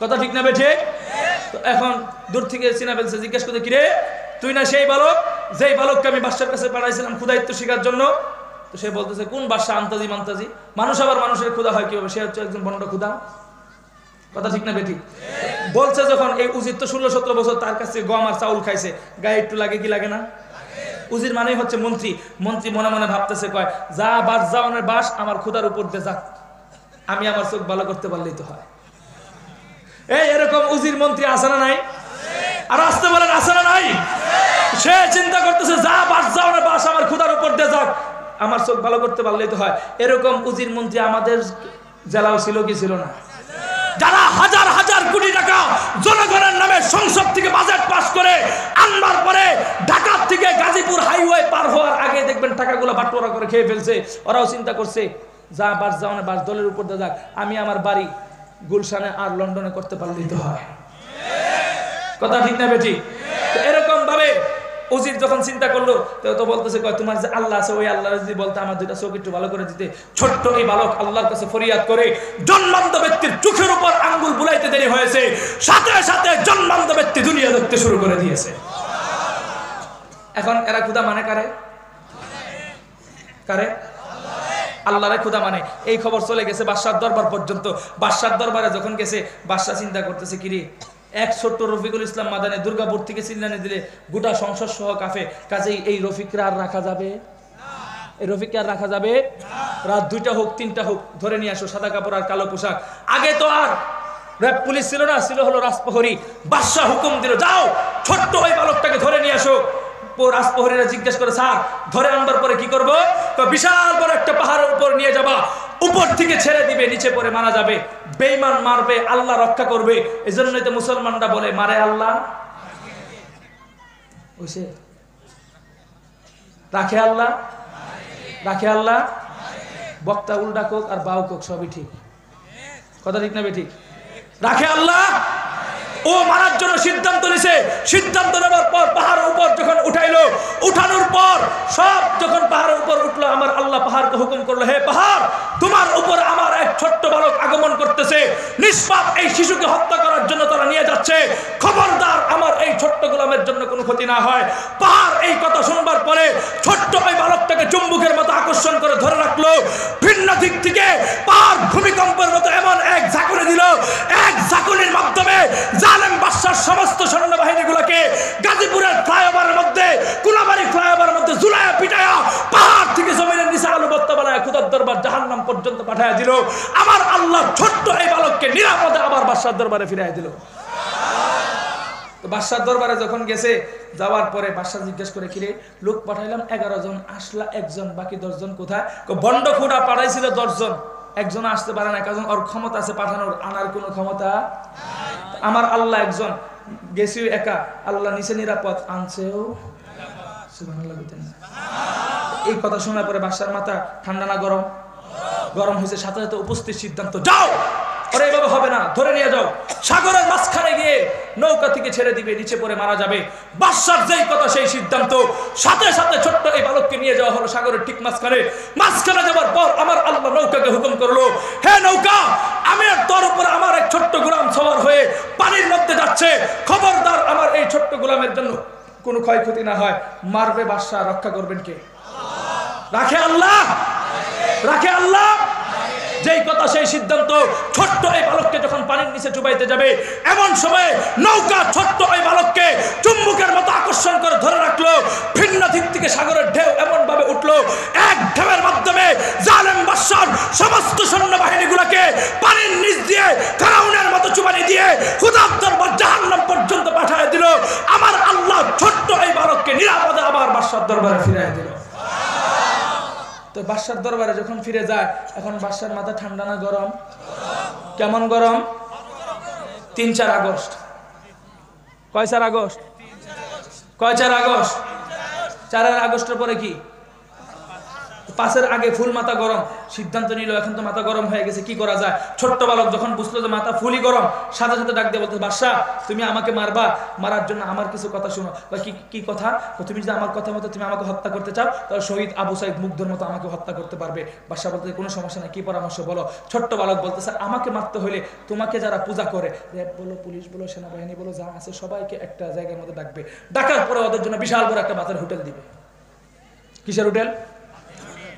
Speaker 1: কথা ঠিক না বেঠে? তো এখন দূর থেকে চিনা ফেলছে, জিজ্ঞেস করতে, কিরে তুই না সেই বালক যেই বালককে আমি বাদশার কাছে পাঠাইছিলাম ক্ষুধায়িত্ব শিকার জন্য? তো সে বলতেছে, কোন বাদশা? আন্তাজি মান্তাজি। মানুষ আবার মানুষের ক্ষুধা হয় কিভাবে? সে হচ্ছে একজন বন্ড ক্ষুধা। কথা ঠিক না বেঠিক? বলছে যখন এই উজির তো 16-17 বছর তার কাছে গম আর চাউল খাইছে, গায়ে একটু লাগে কি লাগে না? উজির মানেই হচ্ছে মন্ত্রী। মন্ত্রী মনে মনে ভাবতেছে, কয় যা বাস যাওয়ানের বাস, আমার ক্ষুধার উপর দিয়ে যাক, আমি আমার চোখ ভালো করতে পারলেই তো হয়। এই এরকম উজির মন্ত্রী আছে না নাই? আর আসতে বলেন আছে না নাই? সে চিন্তা করতেছে যা বাস যাও না বাস আমার ক্ষুধার উপর দিয়ে যাক, আমার চোখ ভালো করতে পারলেই তো হয়। এরকম উজির মন্ত্রী আমাদের জেলাও ছিল কি ছিল না? যারা হাজার হাজার কোটি টাকা জনগণের নামে সংসদ থেকে বাজেট পাস করে আনবার পরে ঢাকা থেকে গাজীপুর হাইওয়ে পার হওয়ার আগে দেখবেন টাকাগুলো বাটোয়ারা করে খেয়ে ফেলছে। ওরাও চিন্তা করছে যা বাস যাও না বাস দলের উপর দিয়ে যাক, আমি আমার বাড়ি গুলশানে আর লন্ডনে করতে পারলেই তো হয়। কথা ঠিক না বেটি? এরকম ভাবে উজির যখন চিন্তা করলো তো বলতেছে তোমার যে আল্লাহ আছে ওই আল্লাহ যদি বলতে আমার দুইটা চোখ একটু ভালো করে দিতে। ছোট্ট এই বালক আল্লাহর কাছে ফরিয়াদ করে জন্মান্ত ব্যক্তির চোখের উপর আঙ্গুল বুলাইতে দেরি হয়েছে, সাথে সাথে জন্মান্ত ব্যক্তি দুনিয়া দেখতে শুরু করে দিয়েছে। এখন এরা ক্ষুধা মানে কারে? কারে? আল্লাহরে ক্ষুধা মানে। এই খবর চলে গেছে বাদশার দরবার পর্যন্ত। বাদশার দরবারে যখন গেছে বাদশা চিন্তা করতেছে কিরে এক ছোট্ট রফিকুল ইসলাম মাদানে দুর্গাপুর থেকে চিল্লানি দিলে গোটা সংসদ সহ কাফে, কাজেই এই রফিকরা আর রাখা যাবে? এই রফিককে আর রাখা যাবে? রাত 2টা হোক 3টা হোক ধরে নিয়ে আসো, সাদা কাপড় আর কালো পোশাক। আগে তো আর র‍্যাব পুলিশ ছিল না, ছিল হলো রাজপ্রহরী। বাদশা হুকুম দিল যাও ছোট্ট ওই বালকটাকে ধরে নিয়ে আসো। রাজপ্রহরীরা জিজ্ঞেস করে স্যার ধরে আনবার পরে কি করবো? তো বিশাল বড় একটা পাহাড়ের উপর নিয়ে যাবা, উপর থেকে ছেড়ে দিবে, নিচে পড়ে মারা যাবে। বেঈমান মারবে, আল্লাহ রক্ষা করবে। এজন্যই তো মুসলমানরা বলে মারে আল্লাহ ওইসে রাখে আল্লাহ, রাখে আল্লাহ। বক্তা উল্টা কোক আর বাউ কোক সবই ঠিক। কথা ঠিক না বেঠিক? রাখে আল্লাহ। ও মারার জন্য সিদ্ধান্ত নিছে। সিদ্ধান্ত নেবার পর পাহাড়ের উপর যখন উঠাইলো, উঠানোর পর সব যখন পাহাড়ের উপর উঠলো, আমার আল্লাহ পাহাড়কে হুকুম করলো হে পাহাড় তোমার উপর আমার এক ছোট্ট বালক আগমন করতেছে, নিষ্পাপ এই শিশুকে হত্যা করার জন্য তারা নিয়ে যাচ্ছে, খবরদার আমার এই ছোট্ট গোলামের জন্য কোনো ক্ষতি না হয়। পাহাড় এই কথা শুনবার পরে ছোট্ট ওই বালকটাকে চুম্বকের মতো আকর্ষণ করে ধরে রাখলো। ভিন্ন দিক থেকে পাহাড় ভূমিকম্পের মতো এমন এক ঝাঁকুনি দিল, এক ঝাঁকুনির মাধ্যমে জালেম বাদশার সমস্ত সৈন্যবাহিনীগুলোকে গাজীপুরের ফ্লাইওভারের মধ্যে, কুলাবাড়ি ফ্লাইওভারের মধ্যে ঝুলায়া পিটায়া পাহাড় থেকে জমিনের নিচে আলু বত্তা বানায় খুদার দরবার জাহান্নাম পর্যন্ত পাঠায়া দিল। আমার আল্লাহ ছোট্ট এই বালককে নিরাপদে আবার বাদশার দরবারে ফিরাইয়া দিল। তো বাদশার দরবারে যখন গেছে, যাওয়ার পরে বাদশা জিজ্ঞেস করে কিরে লোক পাঠাইলাম 11 জন, আসলা একজন, বাকি 10 জন কোথায়? বন্ড খুঁড়া পাঠাইছিল 10 জন, একজন আসতে পারে না, কারণ ওর ক্ষমতা আছে পাঠানোর, আনার কোনো ক্ষমতা। আমার আল্লাহ একজন, গেছিও একা, আল্লাহ নিচে নিরাপদ, আনছেও সুবহানাল্লাহ। এই কথা শোনার পরে বাদশার মাথা ঠান্ডা না গরম? গরম হয়েছে। সাথে সাথে উপস্থিত সিদ্ধান্ত যাও ওরা এইভাবে হবে না, ধরে নিয়ে যাও, সাগরের মাঝখানে গিয়ে নৌকা থেকে ছেড়ে দিবে, নিচে পড়ে মারা যাবে। বাদশার যেই কথা সেই সিদ্ধান্ত, সাথে সাথে ছোট্ট এই বালককে নিয়ে যাওয়া হলো সাগরের ঠিক মাঝখানে। মাঝখানে যাবার পর আমার আল্লাহ নৌকাকে হুকুম করলো হে নৌকা আমি আর তোর উপরে আমার এক ছোট্ট গোলাম সওয়ার হয়ে পানির মধ্যে যাচ্ছে, খবরদার আমার এই ছোট্ট গোলামের জন্য কোনো ক্ষয়ক্ষতি না হয়। মারবে বাদশা, রক্ষা করবেন কে? রাখে আল্লাহ, রাখে আল্লাহ। যেই কথা সেই সিদ্ধান্ত। ছোট্ট এই বালককে যখন পানির নিচে চুবাইতে যাবে, এমন সময় নৌকা ছোট্ট এই বালককে চুম্বকের মতো আকর্ষণ করে ধরে রাখলো। ভিন্ন দিক থেকে সাগরের ঢেউ এমন ভাবে উঠলো, এক ঢেউয়ের মাধ্যমে জালেম বাদশার সমস্ত সৈন্যবাহিনীগুলোকে পানির নিচ দিয়ে ফেরাউনের মতো চুবানি দিয়ে খুদার দরবার জাহান্নাম পর্যন্ত পাঠিয়ে দিল। আমার আল্লাহ ছোট্ট এই বালককে নিরাপদে আবার বাদশার দরবারে ফিরিয়ে দিল। তো বাদশার দরবারে যখন ফিরে যায়, এখন বাদশার মাথা ঠান্ডা না গরম? কেমন গরম? 3-4 আগস্ট। কয় 4 আগস্ট? কয় 4 আগস্ট? 4 আগস্টের পরে কি? 5-এর আগে ফুল মাথা গরম। সিদ্ধান্ত নিল এখন তো মাথা গরম হয়ে গেছে, কি করা যায়? ছোট্ট বালক যখন বুঝলো যে মাথা ফুলই গরম, সাথে সাথে ডাক দিয়ে বলতে বাদশা তুমি আমাকে মারবা, মারার জন্য আমার কিছু কথা শোনো। কি কথা? তুমি যদি আমার কথা মতো তুমি আমাকে হত্যা করতে চাও, তাহলে শহীদ আবু সাইদ মুগ্ধর মতো আমাকে হত্যা করতে পারবে। বাদশা বলতে কোনো সমস্যা নেই, কি পরামর্শ বলো? ছোট্ট বালক বলতেছে আমাকে মারতে হলে তোমাকে যারা পূজা করে, র্যাব বলো, পুলিশ বলো, সেনাবাহিনী বলো, যা আছে সবাইকে একটা জায়গার মধ্যে ডাকবে। ডাকার পরে ওদের জন্য বিশাল বড় একটা বাতের হোটেল দিবে। কিসের হোটেল?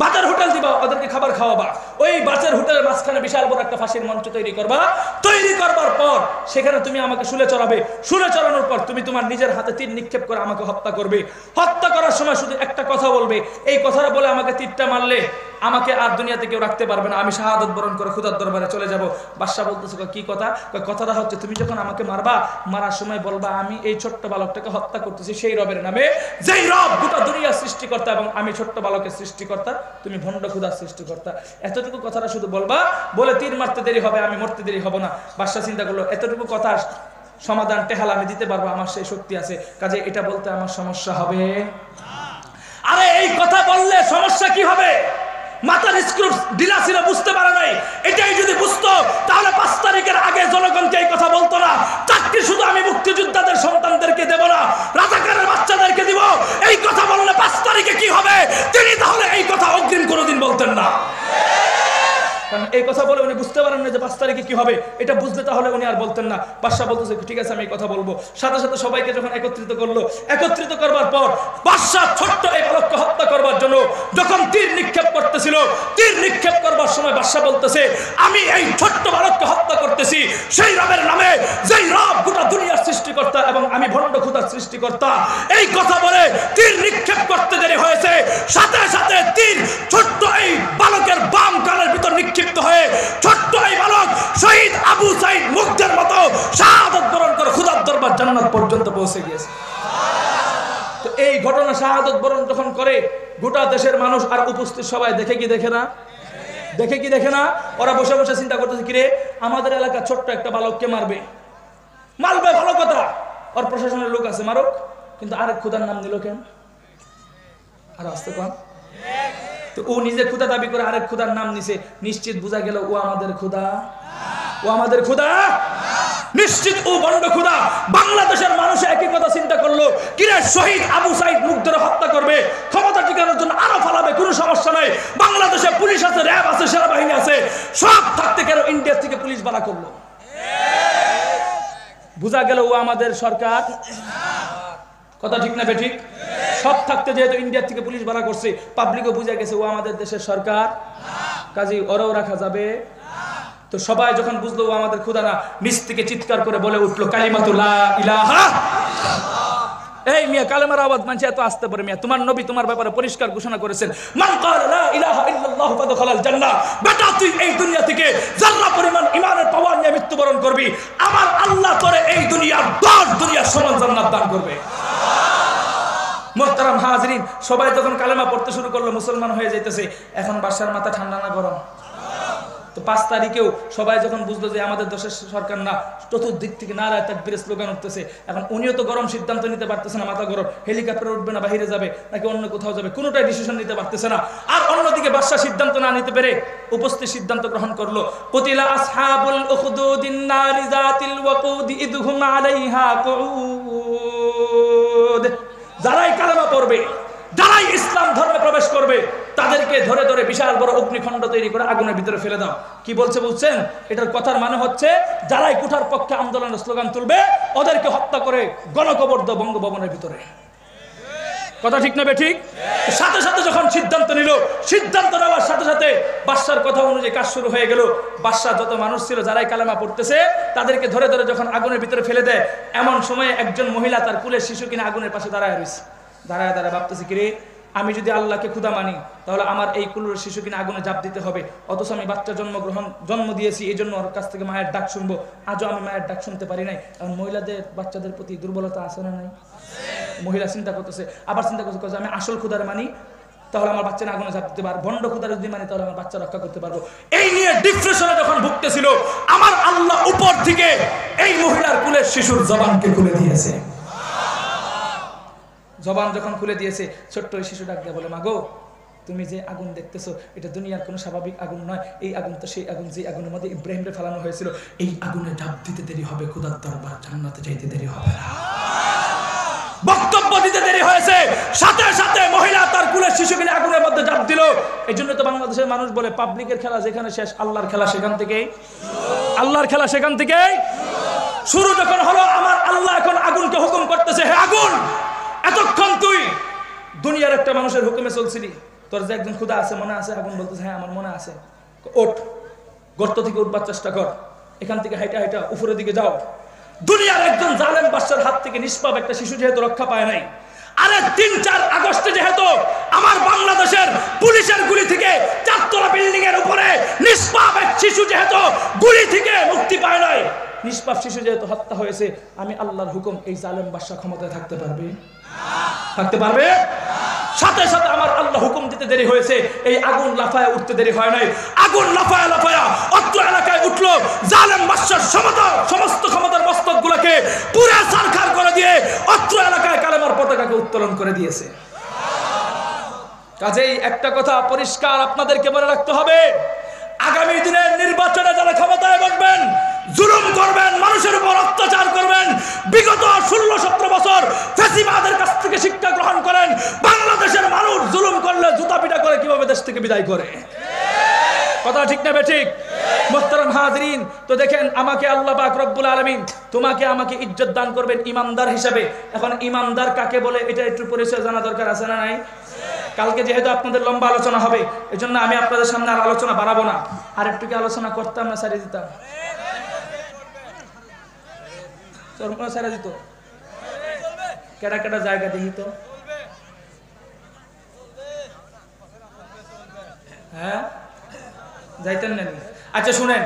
Speaker 1: বাজার হোটেল দিবা, ওদেরকে খাবার খাওয়াবা। ওই বাসের হোটেলের মাঝখানে বিশাল বড় একটা ফাঁসির মঞ্চ তৈরি করবা, তৈরি করবার পর সেখানে তুমি আমাকে শুলে চড়াবে, শুলে চড়ানোর পর তুমি তোমার নিজের হাতে তীর নিক্ষেপ করে আমাকে হত্যা করবে। হত্যা করার সময় শুধু একটা কথা বলবে, এই কথাটা বলে আমাকে তীরটা মারলে আমাকে আর দুনিয়াতে কেউ রাখতে পারবে না, আমি শাহাদত বরণ করে খোদার দরবারে চলে যাব। বাদশা বলতেছে কি কথা? কথাটা হচ্ছে তুমি যখন আমাকে মারবা, মারার সময় বলবা আমি এই ছোট্ট বালকটাকে হত্যা করতেছি সেই রবের নামে, যেই রব গোটা দুনিয়ার সৃষ্টিকর্তা এবং আমি ছোট্ট বালকের সৃষ্টিকর্তা, তুমি ভণ্ড খোদার সৃষ্টিকর্তা। এতটুকু কথাটা শুধু বলবা, বলে তীর মারতে দেরি হবে, আমি মরতে দেরি হব না। বাদশা চিন্তা করলো এতটুকু কথা সমাধান টেহাল আমি দিতে পারবো, আমার সেই শক্তি আছে, কাজে এটা বলতে আমার সমস্যা হবে? আরে এই কথা বললে সমস্যা কি হবে? মাথার স্ক্রু ঢিলা ছিল, বুঝতে পারে নাই। এটাই যদি বুঝতো তাহলে 5 তারিখের আগে জনগণকে এই কথা বলতো না। চাকরি শুধু আমি মুক্তিযোদ্ধাদের সন্তানদেরকে দেব না, রাজাকারের বাচ্চাদেরকে দিব। এই কথা বললে 5 তারিখে কি হবে তিনি তাহলে এই কথা অগ্রিম কোনোদিন বলতেন না। কারণ এই কথা বলে উনি বুঝতে পারেন না যে 5 তারিখে কি হবে, এটা বুঝলে তাহলে উনি আর বলতেন না। বাদশা বলতেছে ঠিক আছে আমি এই কথা বলবো। সাথে সাথে সবাইকে যখন একত্রিত করলো, একত্রিত করবার পর বাদশা ছোট্ট এই বালককে হত্যা করবার জন্য যখন তীর নিক্ষেপ করতেছিল, তীর নিক্ষেপ করবার সময় বাদশা বলতেছে আমি এই ছোট্ট বালককে হত্যা করতেছি সেই রবের নামে, যেই রব গোটা দুনিয়ার সৃষ্টিকর্তা এবং আমি ভণ্ড খোদার সৃষ্টিকর্তা। এই কথা বলে তীর নিক্ষেপ করতে দেরি হয়েছে, সাথে সাথে তীর ছোট্ট এই বালকের বাম কানের ভিতর নিক্ষিপ্ত হয়ে ছোট্ট এই বালক শহীদ আবু সাইদ মুগ্ধের মতো শাহাদাত বরণ করে খোদার দরবার জান্নাত পর্যন্ত পৌঁছে গিয়েছে। তো এই ঘটনা শাহাদাত বরণ যখন করে গোটা দেশের মানুষ আর উপস্থিত সবাই দেখে কি দেখে না? দেখে কি দেখে না? ওরা বসে বসে চিন্তা করতেছে কিরে আমাদের এলাকা ছোট্ট একটা বালককে মারবে, মারবে ভালো কথা, ওর প্রশাসনের লোক আছে মারুক, কিন্তু আরেক খোদার নাম নিল কেন? আর আসতে কম তো ও নিজে খোদা দাবি করে আরেক খোদার নাম নিছে, নিশ্চিত বোঝা গেল ও আমাদের খোদা, ও আমাদের খোদা, নিশ্চিত ও বন্ড খোদা। বাংলাদেশের মানুষ একই কথা চিন্তা করলো কিরে শহীদ আবু সাইদ মুগ্ধের হত্যা করবে, ক্ষমতা টিকানোর জন্য আরো ফালাবে, কোনো সমস্যা নাই। বাংলাদেশে পুলিশ আছে, র্যাব আছে, সেনাবাহিনী আছে, সব থাকতে কেন ইন্ডিয়া থেকে পুলিশ বাড়া করলো? বোঝা গেল ও আমাদের সরকার। কথা ঠিক না বেঠিক? সব থাকতে যেহেতু ইন্ডিয়া থেকে পুলিশ ভাড়া করছে, পাবলিকও বুঝে গেছে ও আমাদের দেশের সরকার, কাজী ওরাও রাখা যাবে। তো সবাই যখন বুঝলো ও আমাদের খোদা না, নিচ থেকে চিৎকার করে বলে উঠলো কালিমাতু লা ইলাহা। এই মিয়া কালেমার আওয়াজ মানছে এত আসতে পারে মিয়া? তোমার নবী তোমার ব্যাপারে পরিষ্কার ঘোষণা করেছেন মান ক্বালা লা ইলাহা ইল্লাল্লাহু ফাদখালাল জান্নাহ। বেটা তুই এই দুনিয়া থেকে যারা পরিমাণ ঈমানের পাওয়ার নিয়ে মৃত্যুবরণ করবি, আমার আল্লাহ তোরে এই দুনিয়ার 10 দুনিয়ার সমান জান্নাত দান করবে। মোহতারাম হাজরিন, সবাই যখন কালেমা পড়তে শুরু করলো, মুসলমান হয়ে যাইতেছে। এখন বাদশার মাথা ঠান্ডা না গরম? তো 5 তারিখেও সবাই যখন বুঝলো যে আমাদের দেশের সরকার না, চতুর্দিক থেকে নারায়ে তাকবীরের স্লোগান উঠতেছে। এখন উনিও তো গরম সিদ্ধান্ত নিতে পারতেছে না, মাথা গরম, হেলিকপ্টারে উঠবে না বাহিরে যাবে নাকি অন্য কোথাও যাবে, কোনোটাই ডিসিশন নিতে পারতেছে না। আর অন্যদিকে বাদশা সিদ্ধান্ত না নিতে পেরে উপস্থিত সিদ্ধান্ত গ্রহণ করলো কুতিলা আসহাবুল উখদুদিন নারি যাতিল ওয়াকুদি ইদহুম আলাইহা কুউদ। যারাই কালেমা পড়বে, যারাই ইসলাম ধর্মে প্রবেশ করবে, তাদেরকে ধরে ধরে বিশাল বড় অগ্নিখণ্ড তৈরি করে আগুনের ভিতরে ফেলে দাও। কি বলছে বুঝছেন? এটার কথার মানে হচ্ছে যারাই কুঠার পক্ষে আন্দোলনের স্লোগান তুলবে ওদেরকে হত্যা করে গণকবর দাও বঙ্গভবনের ভিতরে। কথা ঠিক না বেঠিক? সাথে সাথে যখন সিদ্ধান্ত নিল, সিদ্ধান্ত নেওয়ার সাথে সাথে বাদশার কথা অনুযায়ী কাজ শুরু হয়ে গেল। বাদশা যত মানুষ ছিল যারাই কালেমা পড়তেছে তাদেরকে ধরে ধরে যখন আগুনের ভিতরে ফেলে দেয়, এমন সময়ে একজন মহিলা তার কুলের শিশু কিনা আগুনের পাশে দাঁড়ায় রয়েছে। দাঁড়ায় দাঁড়ায় ভাবতেছে কিরে আমি যদি আল্লাহকে খুদা মানি তাহলে আমার এই কুলের শিশু কিনা আগুনে ঝাঁপ দিতে হবে, অথচ আমি বাচ্চা জন্ম দিয়েছি, এই জন্য ওর কাছ থেকে মায়ের ডাক শুনবো, আজও আমি মায়ের ডাক শুনতে পারি নাই। এখন মহিলাদের বাচ্চাদের প্রতি দুর্বলতা আছে না নাই? মহিলা চিন্তা করতেছে, আবার চিন্তা করতেছে আমি আসল খুদার মানি তাহলে আমার বাচ্চা আগুনে ঝাঁপ দিতে পারবো, ভণ্ড খুদার যদি মানি তাহলে আমার বাচ্চা রক্ষা করতে পারবো। এই নিয়ে ডিপ্রেশনে যখন ভুগতেছিল, আমার আল্লাহ উপর থেকে এই মহিলার কুলের শিশুর জবানকে খুলে দিয়েছে। জবান যখন খুলে দিয়েছে, ছোট্ট ওই শিশু ডাক দিয়ে বলে মাগো তুমি যে আগুন দেখতেছো এটা দুনিয়ার কোনো স্বাভাবিক আগুন নয়, এই আগুন তো সেই আগুন যে আগুনের মধ্যে ইব্রাহিমকে ফেলানো হয়েছিল। এই আগুনে ঝাঁপ দিতে দেরি হবে, খোদার দরবার জান্নাতে যাইতে দেরি হবে না। বক্তব্য দিতে দেরি হয়েছে, সাথে সাথে মহিলা তার কুলের শিশুকে আগুনের মধ্যে ঝাঁপ দিল। এই জন্য তো বাংলাদেশের মানুষ বলে পাবলিকের খেলা যেখানে শেষ, আল্লাহর খেলা সেখান থেকেই, আল্লাহর খেলা সেখান থেকেই শুরু। যখন হলো আমার আল্লাহ এখন আগুনকে হুকুম করতেছে, হে আগুন এতক্ষণ তুই দুনিয়ার একটা মানুষের হুকুমে চলছিলি, তোর যে একজন খুদা আছে মনে আছে? আগুন বলতেছে হ্যাঁ আমার মনে আছে। ওঠ, গর্ত থেকে উঠবার চেষ্টা কর, এখান থেকে হাইটা হাইটা উপরের দিকে যাও। দুনিয়ার একজন জালেম বাদশার হাত থেকে নিষ্পাপ একটা শিশু যেহেতু রক্ষা পায় নাই, আরে 3-4 আগস্টে যেহেতু আমার বাংলাদেশের পুলিশের গুলি থেকে 4তলা বিল্ডিং এর উপরে নিষ্পাপ এক শিশু যেহেতু গুলি থেকে মুক্তি পায় নাই, নিষ্পাপ শিশু যেহেতু হত্যা হয়েছে, আমি আল্লাহর হুকুম এই জালেম বাদশা ক্ষমতায় থাকতে পারবে? থাকতে পারবে? সাথে সাথে আমার আল্লাহ হুকুম দিতে দেরি হয়েছে, এই আগুন লাফায়া উঠতে দেরি হয় নাই। আগুন লাফায়া লাফায়া অত্র এলাকায় উঠলো, জালেম বাদশার সমস্ত ক্ষমতার মস্তকগুলোকে পুরো ছারখার করে দিয়ে অত্র এলাকায় কালেমার পতাকাকে উত্তোলন করে দিয়েছে। কাজেই একটা কথা পরিষ্কার আপনাদেরকে মনে রাখতে হবে, আগামী দিনের নির্বাচনে যারা ক্ষমতায় বসবেন, জুলুম করবেন, মানুষের উপর অত্যাচার করবেন, বিগত 16-17 বছর ফ্যাসিবাদের কাছ থেকে শিক্ষা গ্রহণ করেন। বাংলাদেশের মানুষ জুলুম করলে জুতা পিটা করে কিভাবে দেশ থেকে বিদায় করে, কথা ঠিক না বেঠিক? মুহতারাম হাজরিন, তো দেখেন আমাকে আল্লাহ পাক রব্বুল আলামিন তোমাকে আমাকে ইজ্জত দান করবেন ইমানদার হিসাবে। এখন ইমানদার কাকে বলে এটা একটু পরিচয় জানা দরকার আছে না নাই? কালকে যেহেতু আপনাদের লম্বা আলোচনা হবে, এজন্য আমি আপনাদের সামনে আর আলোচনা বাড়াবো না, আর একটু কি আলোচনা করতাম না সারিয়ে দিতাম? সারা দিত কেডা কেডা জায়গা দেখি তো, হ্যাঁ যাইতেন না? আচ্ছা শুনেন,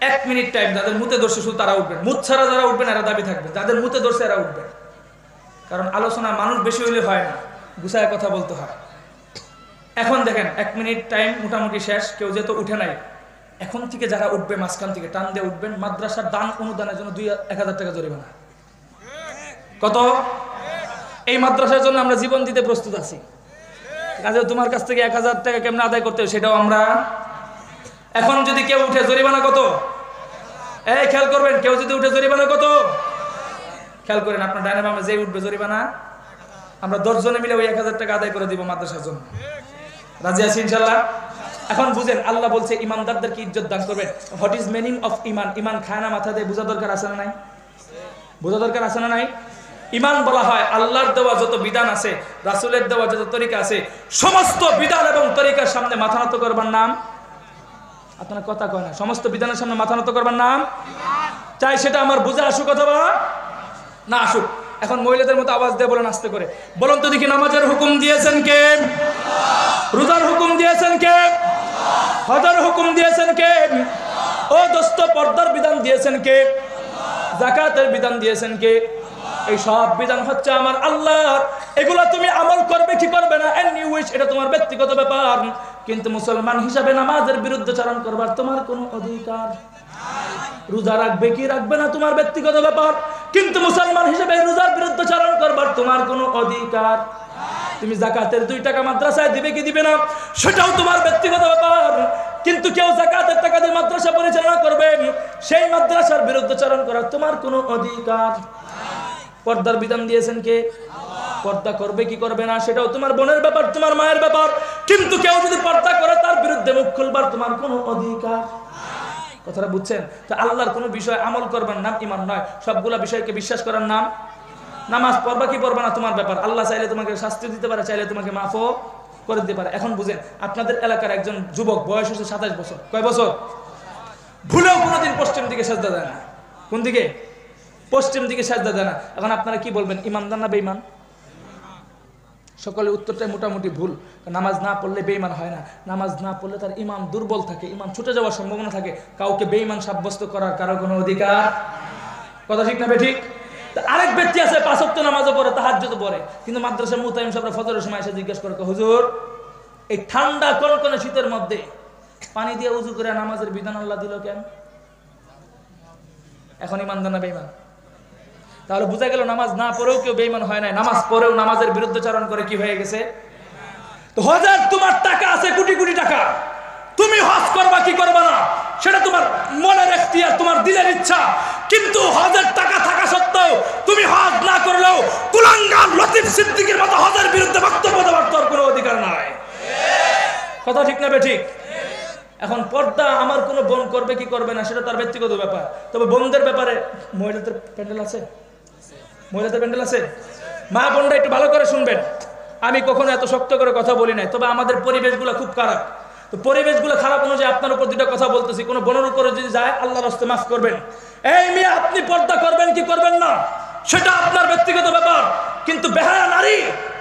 Speaker 1: 1 মিনিট টাইম, যাদের মুতে ধরছে শুধু তারা উঠবেন, মুত ছাড়া যারা উঠবেন এরা দাবি থাকবে, যাদের মুতে ধরছে এরা উঠবেন। কারণ আলোচনা মানুষ বেশি হইলে হয় না, গুছায় কথা বলতে হয়। এখন দেখেন 1 মিনিট টাইম মোটামুটি শেষ, কেউ যেহেতু উঠে নাই, এখন থেকে যারা উঠবে মাঝখান থেকে টান দিয়ে উঠবেন, মাদ্রাসার দান অনুদানের জন্য 1,000 টাকা জরিমানা। কত? এই মাদ্রাসার জন্য আমরা জীবন দিতে প্রস্তুত আছি। কাজে তোমার কাছ থেকে 1,000 টাকা কেমনে আদায় করতে হবে সেটাও আমরা। এখন যদি কেউ উঠে জরিমানা কত? এই খেয়াল করবেন, কেউ যদি উঠে জরিমানা কত? খেয়াল করেন, আপনার ডাইনে বামে যে উঠবে জরিমানা আমরা 10 জনে মিলে ওই 1,000 টাকা আদায় করে দিব মাদ্রাসার জন্য। রাজি আছি ইনশাআল্লাহ? এখন বুঝেন, আল্লাহ বলছে ইমানদারদেরকে ইজ্জত দান করবেন। হোয়াট ইজ মিনিং অফ ইমান? ইমান খায় না মাথা দিয়ে বোঝা দরকার আছে না নাই? বোঝা দরকার আছে না নাই? ইমান বলা হয় আল্লাহর দেওয়া যত বিধান আছে, রাসূলের দেওয়া যত তরিকা আছে, সমস্ত বিধান এবং তরিকার সামনে মাথা নত করবার নাম। আপনারা কথা কয় না, সমস্ত বিধানের সামনে মাথা নত করবার নাম। চাই সেটা আমার বুঝে আসুক অথবা না আসুক। এখন মহিলাদের মতো আওয়াজ দিয়ে বলেন আস্তে করে, বলুন তো দেখি, নামাজের হুকুম দিয়েছেন কে? রোজার হুকুম দিয়েছেন কে? হজের হুকুম দিয়েছেন কে? ও দোস্ত, পর্দার বিধান দিয়েছেন কে? যাকাতের বিধান দিয়েছেন কে? এই সব বিধান হচ্ছে আমার আল্লাহর। এগুলো তুমি আমল করবে কি করবে না এনি উইচ, এটা তোমার ব্যক্তিগত ব্যাপার। কিন্তু মুসলমান হিসাবে নামাজের বিরুদ্ধাচরণ করবার তোমার কোনো অধিকার। রোজা রাখবে কি রাখবে না তোমার ব্যক্তিগত ব্যাপার, কিন্তু মুসলমান হিসেবে রোজার বিরুদ্ধাচরণ করবার তোমার কোনো অধিকার। তুমি যাকাতের 2 টাকা মাদ্রাসায় দিবে কি দিবে না সেটাও তোমার ব্যক্তিগত ব্যাপার, কিন্তু কেউ যাকাতের টাকা দিয়ে মাদ্রাসা পরিচালনা করবে, সেই মাদ্রাসার বিরুদ্ধাচরণ করার তোমার কোনো অধিকার। পর্দার বিধান দিয়েছেন কে? পর্দা করবে কি করবে না সেটাও তোমার বোনের ব্যাপার, তোমার মায়ের ব্যাপার, কিন্তু কেউ যদি পর্দা করে তার বিরুদ্ধে মুখ খুলবার তোমার কোনো অধিকার। কথাটা বুঝছেন? তো আল্লাহর কোনো বিষয় আমল করবার নাম ঈমান নয়, সবগুলা বিষয়কে বিশ্বাস করার নাম। নামাজ পড়বা কি পড়বা না তোমার ব্যাপার, আল্লাহ চাইলে তোমাকে শাস্তি দিতে পারে, চাইলে তোমাকে মাফও করে দিতে পারে। এখন বুঝেন, আপনাদের এলাকার একজন যুবক, বয়স হচ্ছে 27 বছর, কয় বছর? ভুলেও কোনোদিন পশ্চিম দিকে সাজদা দেয় না। কোন দিকে? পশ্চিম দিকে সাজদা দেয় না। এখন আপনারা কি বলবেন, ঈমানদার না বেঈমান? সকলের উত্তরটাই মোটামুটি ভুল। নামাজ না পড়লে বেঈমান হয় না, নামাজ না পড়লে তার ঈমান দুর্বল থাকে, ঈমান ছুটে যাওয়ার সম্ভাবনা থাকে, কাউকে বেঈমান সাব্যস্ত করার কারো কোনো অধিকার। কথা ঠিক না বেঠিক? আরেক ব্যক্তি আছে 5 ওয়াক্ত নামাজও পড়ে, তাহাজ্জুদও পড়ে, কিন্তু মাদ্রাসার মুতাইম সাহেবরা ফজরের সময় এসে জিজ্ঞেস করে, হুজুর এই ঠান্ডা কনকনে শীতের মধ্যে পানি দিয়ে উযু করে নামাজের বিধান আল্লাহ দিল কেন? এখন ঈমানদার না বেঈমান? তাহলে বোঝা গেল নামাজ না পড়েও কেউ বেঈমান হয় না, নামাজ পড়েও নামাজের বিরুদ্ধাচরণ করে কি হয়ে গেছে? তো হজের তোমার টাকা আছে কোটি কোটি টাকা, তুমি হজ করবা কি করবা না সেটা তোমার মনের ইখতিয়ার, তোমার দিলের ইচ্ছা, কিন্তু হজের টাকা থাকা সত্ত্বেও তুমি হজ না করলেও কুলাঙ্গার লতিফ সিদ্দিকীর মতো হজের বিরুদ্ধে বক্তব্য দেওয়ার তোর কোনো অধিকার নাই। কথা ঠিক না বেঠিক? এখন পর্দা আমার কোনো বোন করবে কি করবে না সেটা তার ব্যক্তিগত ব্যাপার, তবে বোনদের ব্যাপারে মহিলাদের প্যান্ডেল আছে, মহিলাদের প্যান্ডেল আছে। মা বোনরা একটু ভালো করে শুনবেন, আমি কখনো এত শক্ত করে কথা বলি নাই, তবে আমাদের পরিবেশগুলো খুব খারাপ। তো পরিবেশগুলো খারাপ অনুযায়ী আপনার উপর দুটো কথা বলতেছি, কোনো বোনের উপরে যদি যায় আল্লাহর রাস্তায় মাফ করবেন। এই মেয়ে আপনি পর্দা করবেন কি করবেন না সেটা আপনার ব্যক্তিগত ব্যাপার, কিন্তু বেহায়া নারী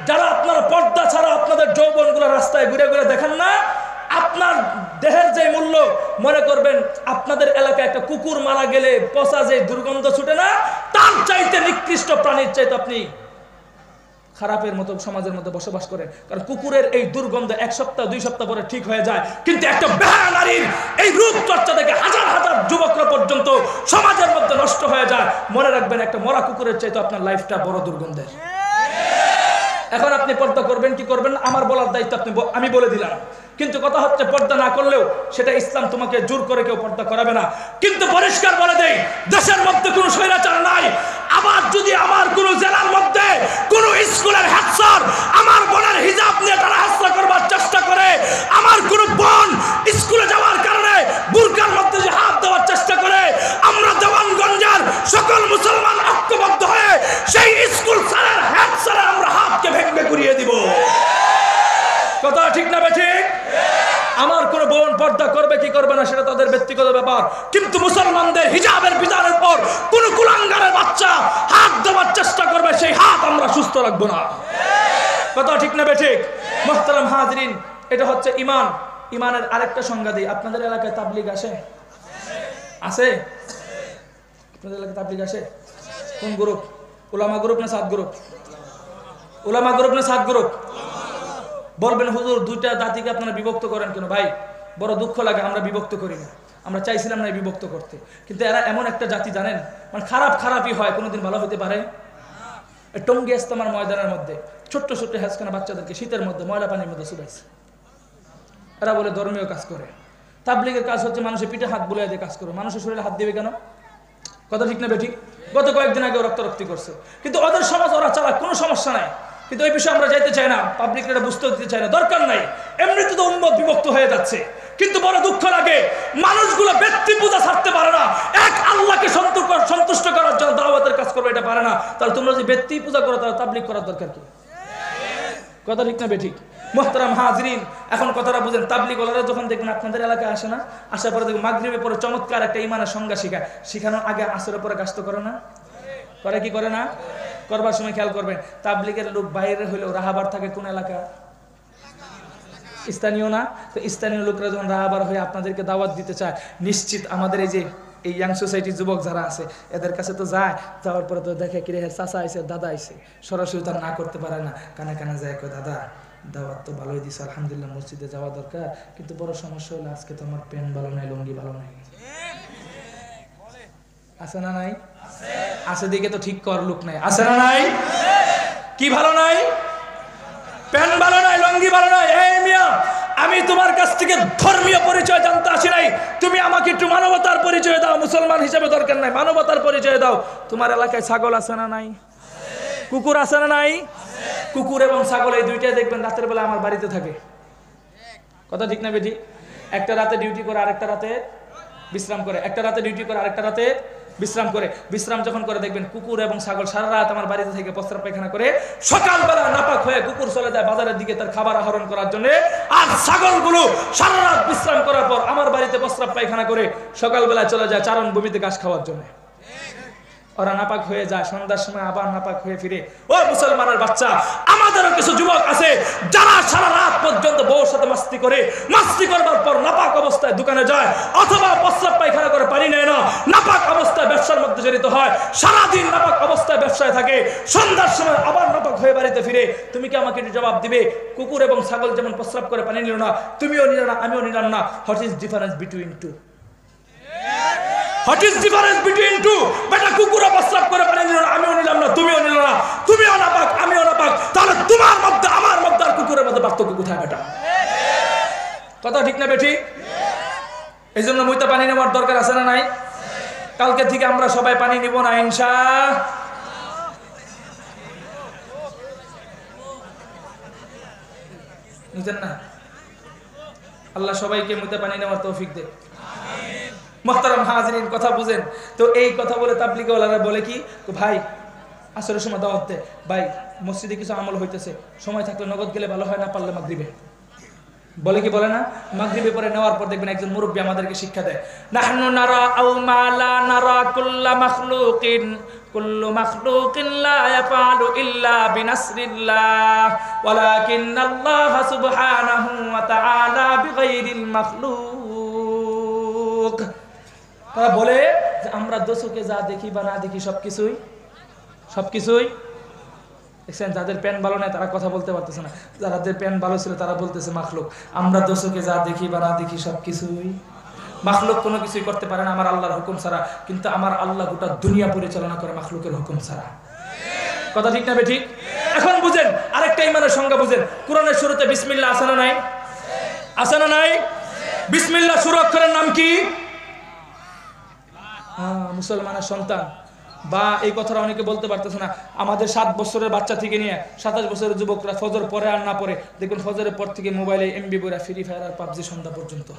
Speaker 1: যারা আপনারা পর্দা ছাড়া আপনাদের যৌবনগুলো রাস্তায় ঘুরে ঘুরে দেখেন না, আপনার দেহের যে মূল্য মনে করবেন আপনাদের এলাকায় একটা কুকুর মারা গেলে পচা যে দুর্গন্ধ ছুটে না, তার চাইতে নিকৃষ্ট প্রাণীর চাইতে আপনি খারাপের মতো সমাজের মধ্যে বসবাস করেন। কারণ কুকুরের এই দুর্গন্ধ 1 সপ্তাহ 2 সপ্তাহ পরে ঠিক হয়ে যায়, কিন্তু একটা বেহায়া নারীর এই রূপ চর্চা থেকে হাজার হাজার যুবকরা পর্যন্ত সমাজের মধ্যে নষ্ট হয়ে যায়। মনে রাখবেন একটা মরা কুকুরের চাইতে আপনার লাইফটা বড় দুর্গন্ধের। এখন আপনি পর্দা করবেন কি করবেন না আমার বলার দায়িত্ব আমি বলে দিলাম, কিন্তু কথা হচ্ছে পর্দা না করলেও সেটা ইসলাম তোমাকে জোর করে কেউ পর্দা করাবে না। কিন্তু পরিষ্কার বলে দেই, দেশের মধ্যে কোনো স্বৈরাচার নাই। আবার যদি আমার কোনো জেলার মধ্যে কোনো স্কুলের হেডস্যার আমার বোনের হিজাব নিয়ে তারা হাসরা করবার চেষ্টা করে, আমার কোনো বোন স্কুলে যাওয়ার কারণে বুরকার মধ্যে যে হাত দেওয়ার চেষ্টা করে, আমরা দেওয়ানগঞ্জের সকল মুসলমান ঐক্যবদ্ধ হয়ে সেই স্কুল স্যারের হেডস্যারের আমরা হাতকে ভেঙে ঘুরিয়ে দিব। কথা ঠিক না বেঠিক? আমার কোন বোন পর্দা করবে কি করবে না সেটা তাদের ব্যক্তিগত ব্যাপার, কিন্তু মুসলমানদের হিজাবের বিধানের পর কোন কুলাঙ্গারের বাচ্চা হাত দেওয়ার চেষ্টা করবে সেই হাত আমরা সুস্থ রাখবো না। কথা ঠিক না বেঠিক? মুহতারাম হাজরিন, এটা হচ্ছে ঈমান। ঈমানের আরেকটা সংজ্ঞা দিই। আপনাদের এলাকায় তাবলীগ আসে? আছে? আপনাদের এলাকায় তাবলীগ আসে? কোন গ্রুপ? উলামা গ্রুপ না সাদ গ্রুপ? উলামা গ্রুপ না সাদ গ্রুপ? বলবেন হুজুর দুইটা জাতিকে আপনারা বিভক্ত করেন কেন? ভাই বড় দুঃখ লাগে, আমরা বিভক্ত করি না, আমরা চাইছিলাম না বিভক্ত করতে, কিন্তু এরা এমন একটা জাতি জানেন মানে খারাপই হয়, কোনোদিন ভালো হতে পারে। টঙ্গী ইজতেমার ময়দানের মধ্যে ছোট্ট ছোট্ট হ্যাজখানা বাচ্চাদেরকে শীতের মধ্যে ময়লা পানির মধ্যে চুবাইছে। এরা বলে ধর্মীয় কাজ করে। তাবলীগের কাজ হচ্ছে মানুষের পিঠে হাত বুলাই দিয়ে কাজ করে। মানুষের শরীরে হাত দিবে কেন? কথা ঠিক না বেঠিক? গত কয়েকদিন আগে রক্তারক্তি করছে, কিন্তু ওদের সমাজ ওরা চালাক, কোনো সমস্যা নাই, কিন্তু ওই বিষয়ে আমরা যাইতে চাই না, পাবলিক এটা বুঝতে দিতে চাই না, দরকার নাই। এমনিতে তো উম্মত বিভক্ত হয়ে যাচ্ছে, কিন্তু বড় দুঃখ লাগে মানুষগুলো ব্যক্তি পূজা ছাড়তে পারে না, এক আল্লাহকে সন্তুষ্ট করার জন্য দাওয়াতের কাজ করবে এটা পারে না। তাহলে তোমরা যদি ব্যক্তি পূজা করো তাহলে তাবলীগ করার দরকার কি? কথা ঠিক না বেঠিক? মুহতারাম হাজরিন, এখন কথাটা বুঝেন। তাবলীগ ওয়ালারা যখন দেখবেন আপনাদের এলাকায় আসে না, আসার পরে দেখবেন মাগরিবের পরে চমৎকার একটা ঈমানের সংজ্ঞা শেখায়, শেখানোর আগে আসরের পরে কাজ তো করে না? করে কি করে না? করবার সময় খেয়াল করবেন, তাবলীগের লোক বাইরে হইলেও রাহাবার থাকে কোন এলাকা? স্থানীয় না? তো স্থানীয় লোকরা যখন রাহাবার হয়ে আপনাদেরকে দাওয়াত দিতে চায়, নিশ্চিত আমাদের এই যে এই ইয়াং সোসাইটির যুবক যারা আছে এদের কাছে তো যায়, যাওয়ার পরে তো দেখে কিরে চাচা আইছে, দাদা আইছে, সরাসরি তার না করতে পারে না, কানে কানে যায় কয় দাদা দাওয়াত তো ভালোই দিছে আলহামদুলিল্লাহ, মসজিদে যাওয়া দরকার, কিন্তু বড় সমস্যা হলো আজকে তো আমার প্যান্ট ভালো নাই, লুঙ্গি ভালো নাই। আছে না নাই? আছে দিকে তো ঠিক কর লোক নাই। আছে না নাই? কি ভালো নাই? প্যান্ট ভালো নাই, লুঙ্গি ভালো নাই। এই মিয়া, আমি তোমার কাছ থেকে ধর্মীয় পরিচয় জানতে আসি নাই, তুমি আমাকে একটু মানবতার পরিচয় দাও। মুসলমান হিসেবে দরকার নাই, মানবতার পরিচয় দাও। তোমার এলাকায় ছাগল আছে না নাই? কুকুর আছে না নাই? কুকুর এবং ছাগল এই দুইটাই দেখবেন রাতের বেলা আমার বাড়িতে থাকে। কথা ঠিক না বেটি? একটা রাতে ডিউটি করে আরেকটা রাতে বিশ্রাম করে, একটা রাতে ডিউটি করে আরেকটা রাতে বিশ্রাম করে। বিশ্রাম যখন করে দেখবেন কুকুর এবং ছাগল সারা রাত আমার বাড়িতে থেকে প্রস্রাব পায়খানা করে, সকালবেলা নাপাক হয়ে কুকুর চলে যায় বাজারের দিকে তার খাবার আহরণ করার জন্য, আর ছাগলগুলো সারা রাত বিশ্রাম করার পর আমার বাড়িতে প্রস্রাব পায়খানা করে সকালবেলা চলে যায় চারণ ভূমিতে ঘাস খাওয়ার জন্য। ওরা নাপাক হয়ে যায়, সন্ধ্যার সময় আবার নাপাক হয়ে ফিরে। ও মুসলমানের বাচ্চা, আমাদেরও কিছু যুবক আছে যারা সারা রাত পর্যন্ত বউর সাথে মাস্তি করে, মাস্তি করবার পর নাপাক অবস্থায় দোকানে যায়, অথবা প্রস্রাব পায়খানা করে পানি নেয় না, নাপাক অবস্থায় ব্যবসার মধ্যে জড়িত হয়, সারাদিন নাপাক অবস্থায় ব্যবসায় থাকে, সন্ধ্যার সময় আবার নাপাক হয়ে বাড়িতে ফিরে। তুমি কি আমাকে একটু জবাব দিবে? কুকুর এবং ছাগল যেমন প্রস্রাব করে পানি নিল না, তুমিও নিল না, আমিও নিলাম না। What is difference between two? What is difference between two? বেটা কুকুরও প্রস্রাব করে পানি নিল না, আমিও নিলাম না, তুমিও নিল না, তুমিও নাপাক আমিও নাপাক, তাহলে তোমার মধ্যে আমার মধ্যে আর কুকুরের মধ্যে পার্থক্য কোথায় বেটা? কথা ঠিক না বেঠি? এই জন্য মুইতে পানি নেওয়ার দরকার আছে না নাই? কালকে থেকে আমরা সবাই পানি নিব না ইনশাআল্লাহ। নিতেন না? আল্লাহ সবাইকে মুইতে পানি নেওয়ার তৌফিক দেয়। মুহতারাম হাজিরিন, কথা বুঝেন তো। এই কথা বলে তাবলীগ ওয়ালারা বলে কি, ভাই আসরের সময় দাওয়াত দে, ভাই মসজিদে কিছু আমল হইতেছে, সময় থাকলে নগদ গেলে ভালো হয়, না পারলে মাগরিবে। বলে কি বলে না? মাগরিবে পরে নেওয়ার পর দেখবেন একজন মুরব্বী আমাদেরকে শিক্ষা দেয়, নাহনু নারা আও মা লা নারা কুল্লা মাখলুকিন, কুল্লু মাখলুকিন লা ইয়াফআলু ইল্লা বিনাসরিল্লাহ ওয়ালাকিন্নাল্লাহ সুবহানাহু ওয়া তাআলা বিগাইরিল মাখলুক। তারা বলে যে আমরা দোষকে যা দেখি বা না দেখি সবকিছুই দেখছেন, যাদের প্যান ভালো নেই তারা কথা বলতে পারতেছে না, যাদের প্যান ভালো ছিল তারা বলতেছে মাখলুক। আমরা দোষকে যা দেখি বা না দেখি সবকিছুই মাখলুক, কোনো কিছুই করতে পারে না আমার আল্লাহর হুকুম ছাড়া, কিন্তু আমার আল্লাহ গোটা দুনিয়া পরিচালনা করে মাখলুকের হুকুম ছাড়া। কথা ঠিক না বেঠিক? এখন বুঝেন আরেকটা ইমানের সংজ্ঞা বুঝেন। কোরআনের শুরুতে বিসমিল্লাহ আছে না নাই? আছে না নাই? বিসমিল্লাহ শুরু অক্ষরের নাম কি? মুসলমানের সন্তান বা এই কথাটা অনেকে বলতে পারতেছে না। আমাদের 7 বছরের বাচ্চা থেকে নিয়ে 27 বছরের যুবকরা ফজর পরে আর না পরে দেখুন ফজরের পর থেকে মোবাইলে এমবি বইরা ফ্রি ফায়ার আর পাবজি সন্ধ্যা পর্যন্ত।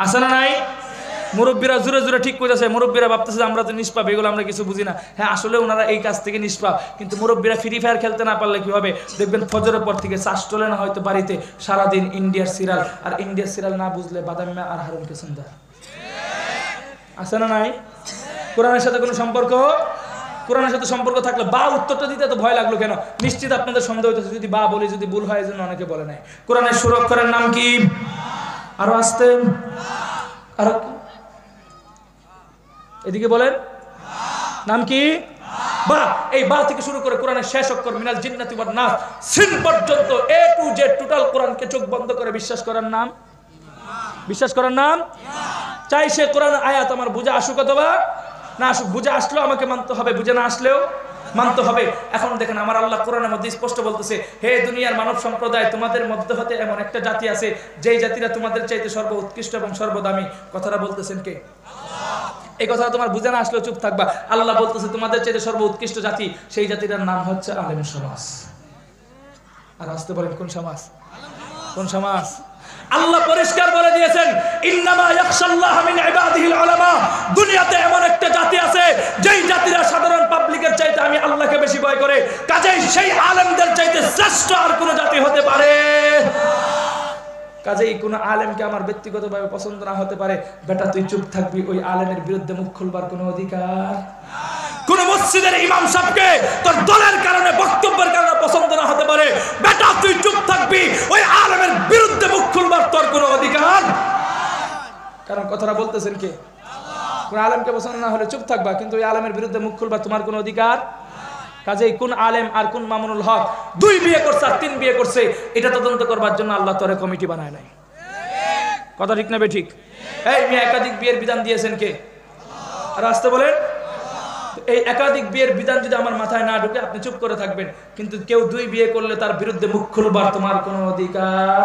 Speaker 1: আছে না নাই? মুরব্বীরা জোরে জোরে ঠিক করেছে, মুরব্বীরা ভাবতেছে আমরা তো নিষ্পাপ, এগুলো আমরা কিছু বুঝি না। হ্যাঁ আসলে ওনারা এই কাজ থেকে নিষ্পাপ, কিন্তু মুরব্বীরা ফ্রি ফায়ার খেলতে না পারলে কি হবে? দেখবেন ফজরের পর থেকে চাষ চলে না হয়তো বাড়িতে, সারাদিন ইন্ডিয়ার সিরিয়াল, আর ইন্ডিয়ার সিরিয়াল না বুঝলে বাদাম আর হারুন পছন্দ। আছে না নাই? কোরআনের সাথে কোনো সম্পর্ক? কোরআনের সাথে সম্পর্ক থাকলে বা উত্তরটা দিতে তো ভয় লাগলো কেন? নিশ্চিত আপনাদের সন্দেহ হইতেছে যদি বা বলি, যদি ভুল হয় এজন্য অনেকে বলে নাই। কোরআনের শুরু অক্ষরের নাম কি? আরো আসতে, আরো এদিকে বলেন, নাম কি? বা। এই বা থেকে শুরু করে কোরআনের শেষ অক্ষর মিনাল জিন্নাতি ওয়ান নাস সিন পর্যন্ত এ টু জেড টোটাল কোরআনকে চোখ বন্ধ করে বিশ্বাস করার নাম, বিশ্বাস করার নাম। চাই সে কোরআনের আয়াত আমার বুঝে আসুক অথবা না আসুক, বুঝে আসলেও আমাকে মানতে হবে, বুঝে না আসলেও মানতে হবে। এখন দেখেন আমার আল্লাহ কোরআনের মধ্যে স্পষ্ট বলতেছে, হে দুনিয়ার মানব সম্প্রদায়, তোমাদের মধ্যে হতে এমন একটা জাতি আছে যেই জাতিরা তোমাদের চাইতে সর্ব উৎকৃষ্ট এবং সর্বদামী। কথাটা বলতেছেন কে? এই কথাটা তোমার বুঝে না আসলেও চুপ থাকবা। আল্লাহ বলতেছে তোমাদের চাইতে সর্ব উৎকৃষ্ট জাতি, সেই জাতিটার নাম হচ্ছে আলেম সমাজ। আর আসতে বলেন কোন সমাজ? কোন সমাজ? আল্লাহ পরিষ্কার বলে দিয়েছেন, ইন্নামা ইয়াখশাল্লাহ মিন ইবাদিহিল উলামা। দুনিয়াতে এমন একটা জাতি আছে যেই জাতিরা সাধারণ পাবলিকের চাইতে আমি আল্লাহকে বেশি ভয় করে। কাজেই সেই আলেমদের চাইতে শ্রেষ্ঠ আর কোন জাতি হতে পারে? কাজেই কোন আলেমকে আমার ব্যক্তিগতভাবে পছন্দ না হতে পারে, বেটা তুই চুপ থাকবি। ওই আলেমের বিরুদ্ধে মুখ খুলবার কোনো অধিকার। কোন মসজিদের ইমাম সাহেবকে তোর দলের কারণে, বক্তব্যের কারণে পছন্দ না হতে পারে, বেটা তুই চুপ থাকবি। ওই আলেমের বিরুদ্ধে মুখ খুলবার তোর কোনো অধিকার। কারণ কথাটা বলতেছেন কে? কোন আলেমকে পছন্দ না হলে চুপ থাকবা, কিন্তু ওই আলেমের বিরুদ্ধে মুখ খুলবার তোমার কোনো অধিকার। কাজেই কোন আলেম আর কোন মামুনুল হক 2 বিয়ে করছে আর 3 বিয়ে করছে, এটা তদন্ত করবার জন্য আল্লাহ তোরে কমিটি বানায় নাই। কথা ঠিক না বেঠিক? এই মেয়ে একাধিক বিয়ের বিধান দিয়েছেন কে? আর আসতে বলেন। এই একাধিক বিয়ের বিধান যদি আমার মাথায় না ঢুকে আপনি চুপ করে থাকবেন, কিন্তু কেউ 2 বিয়ে করলে তার বিরুদ্ধে মুখ খুলবার তোমার কোনো অধিকার।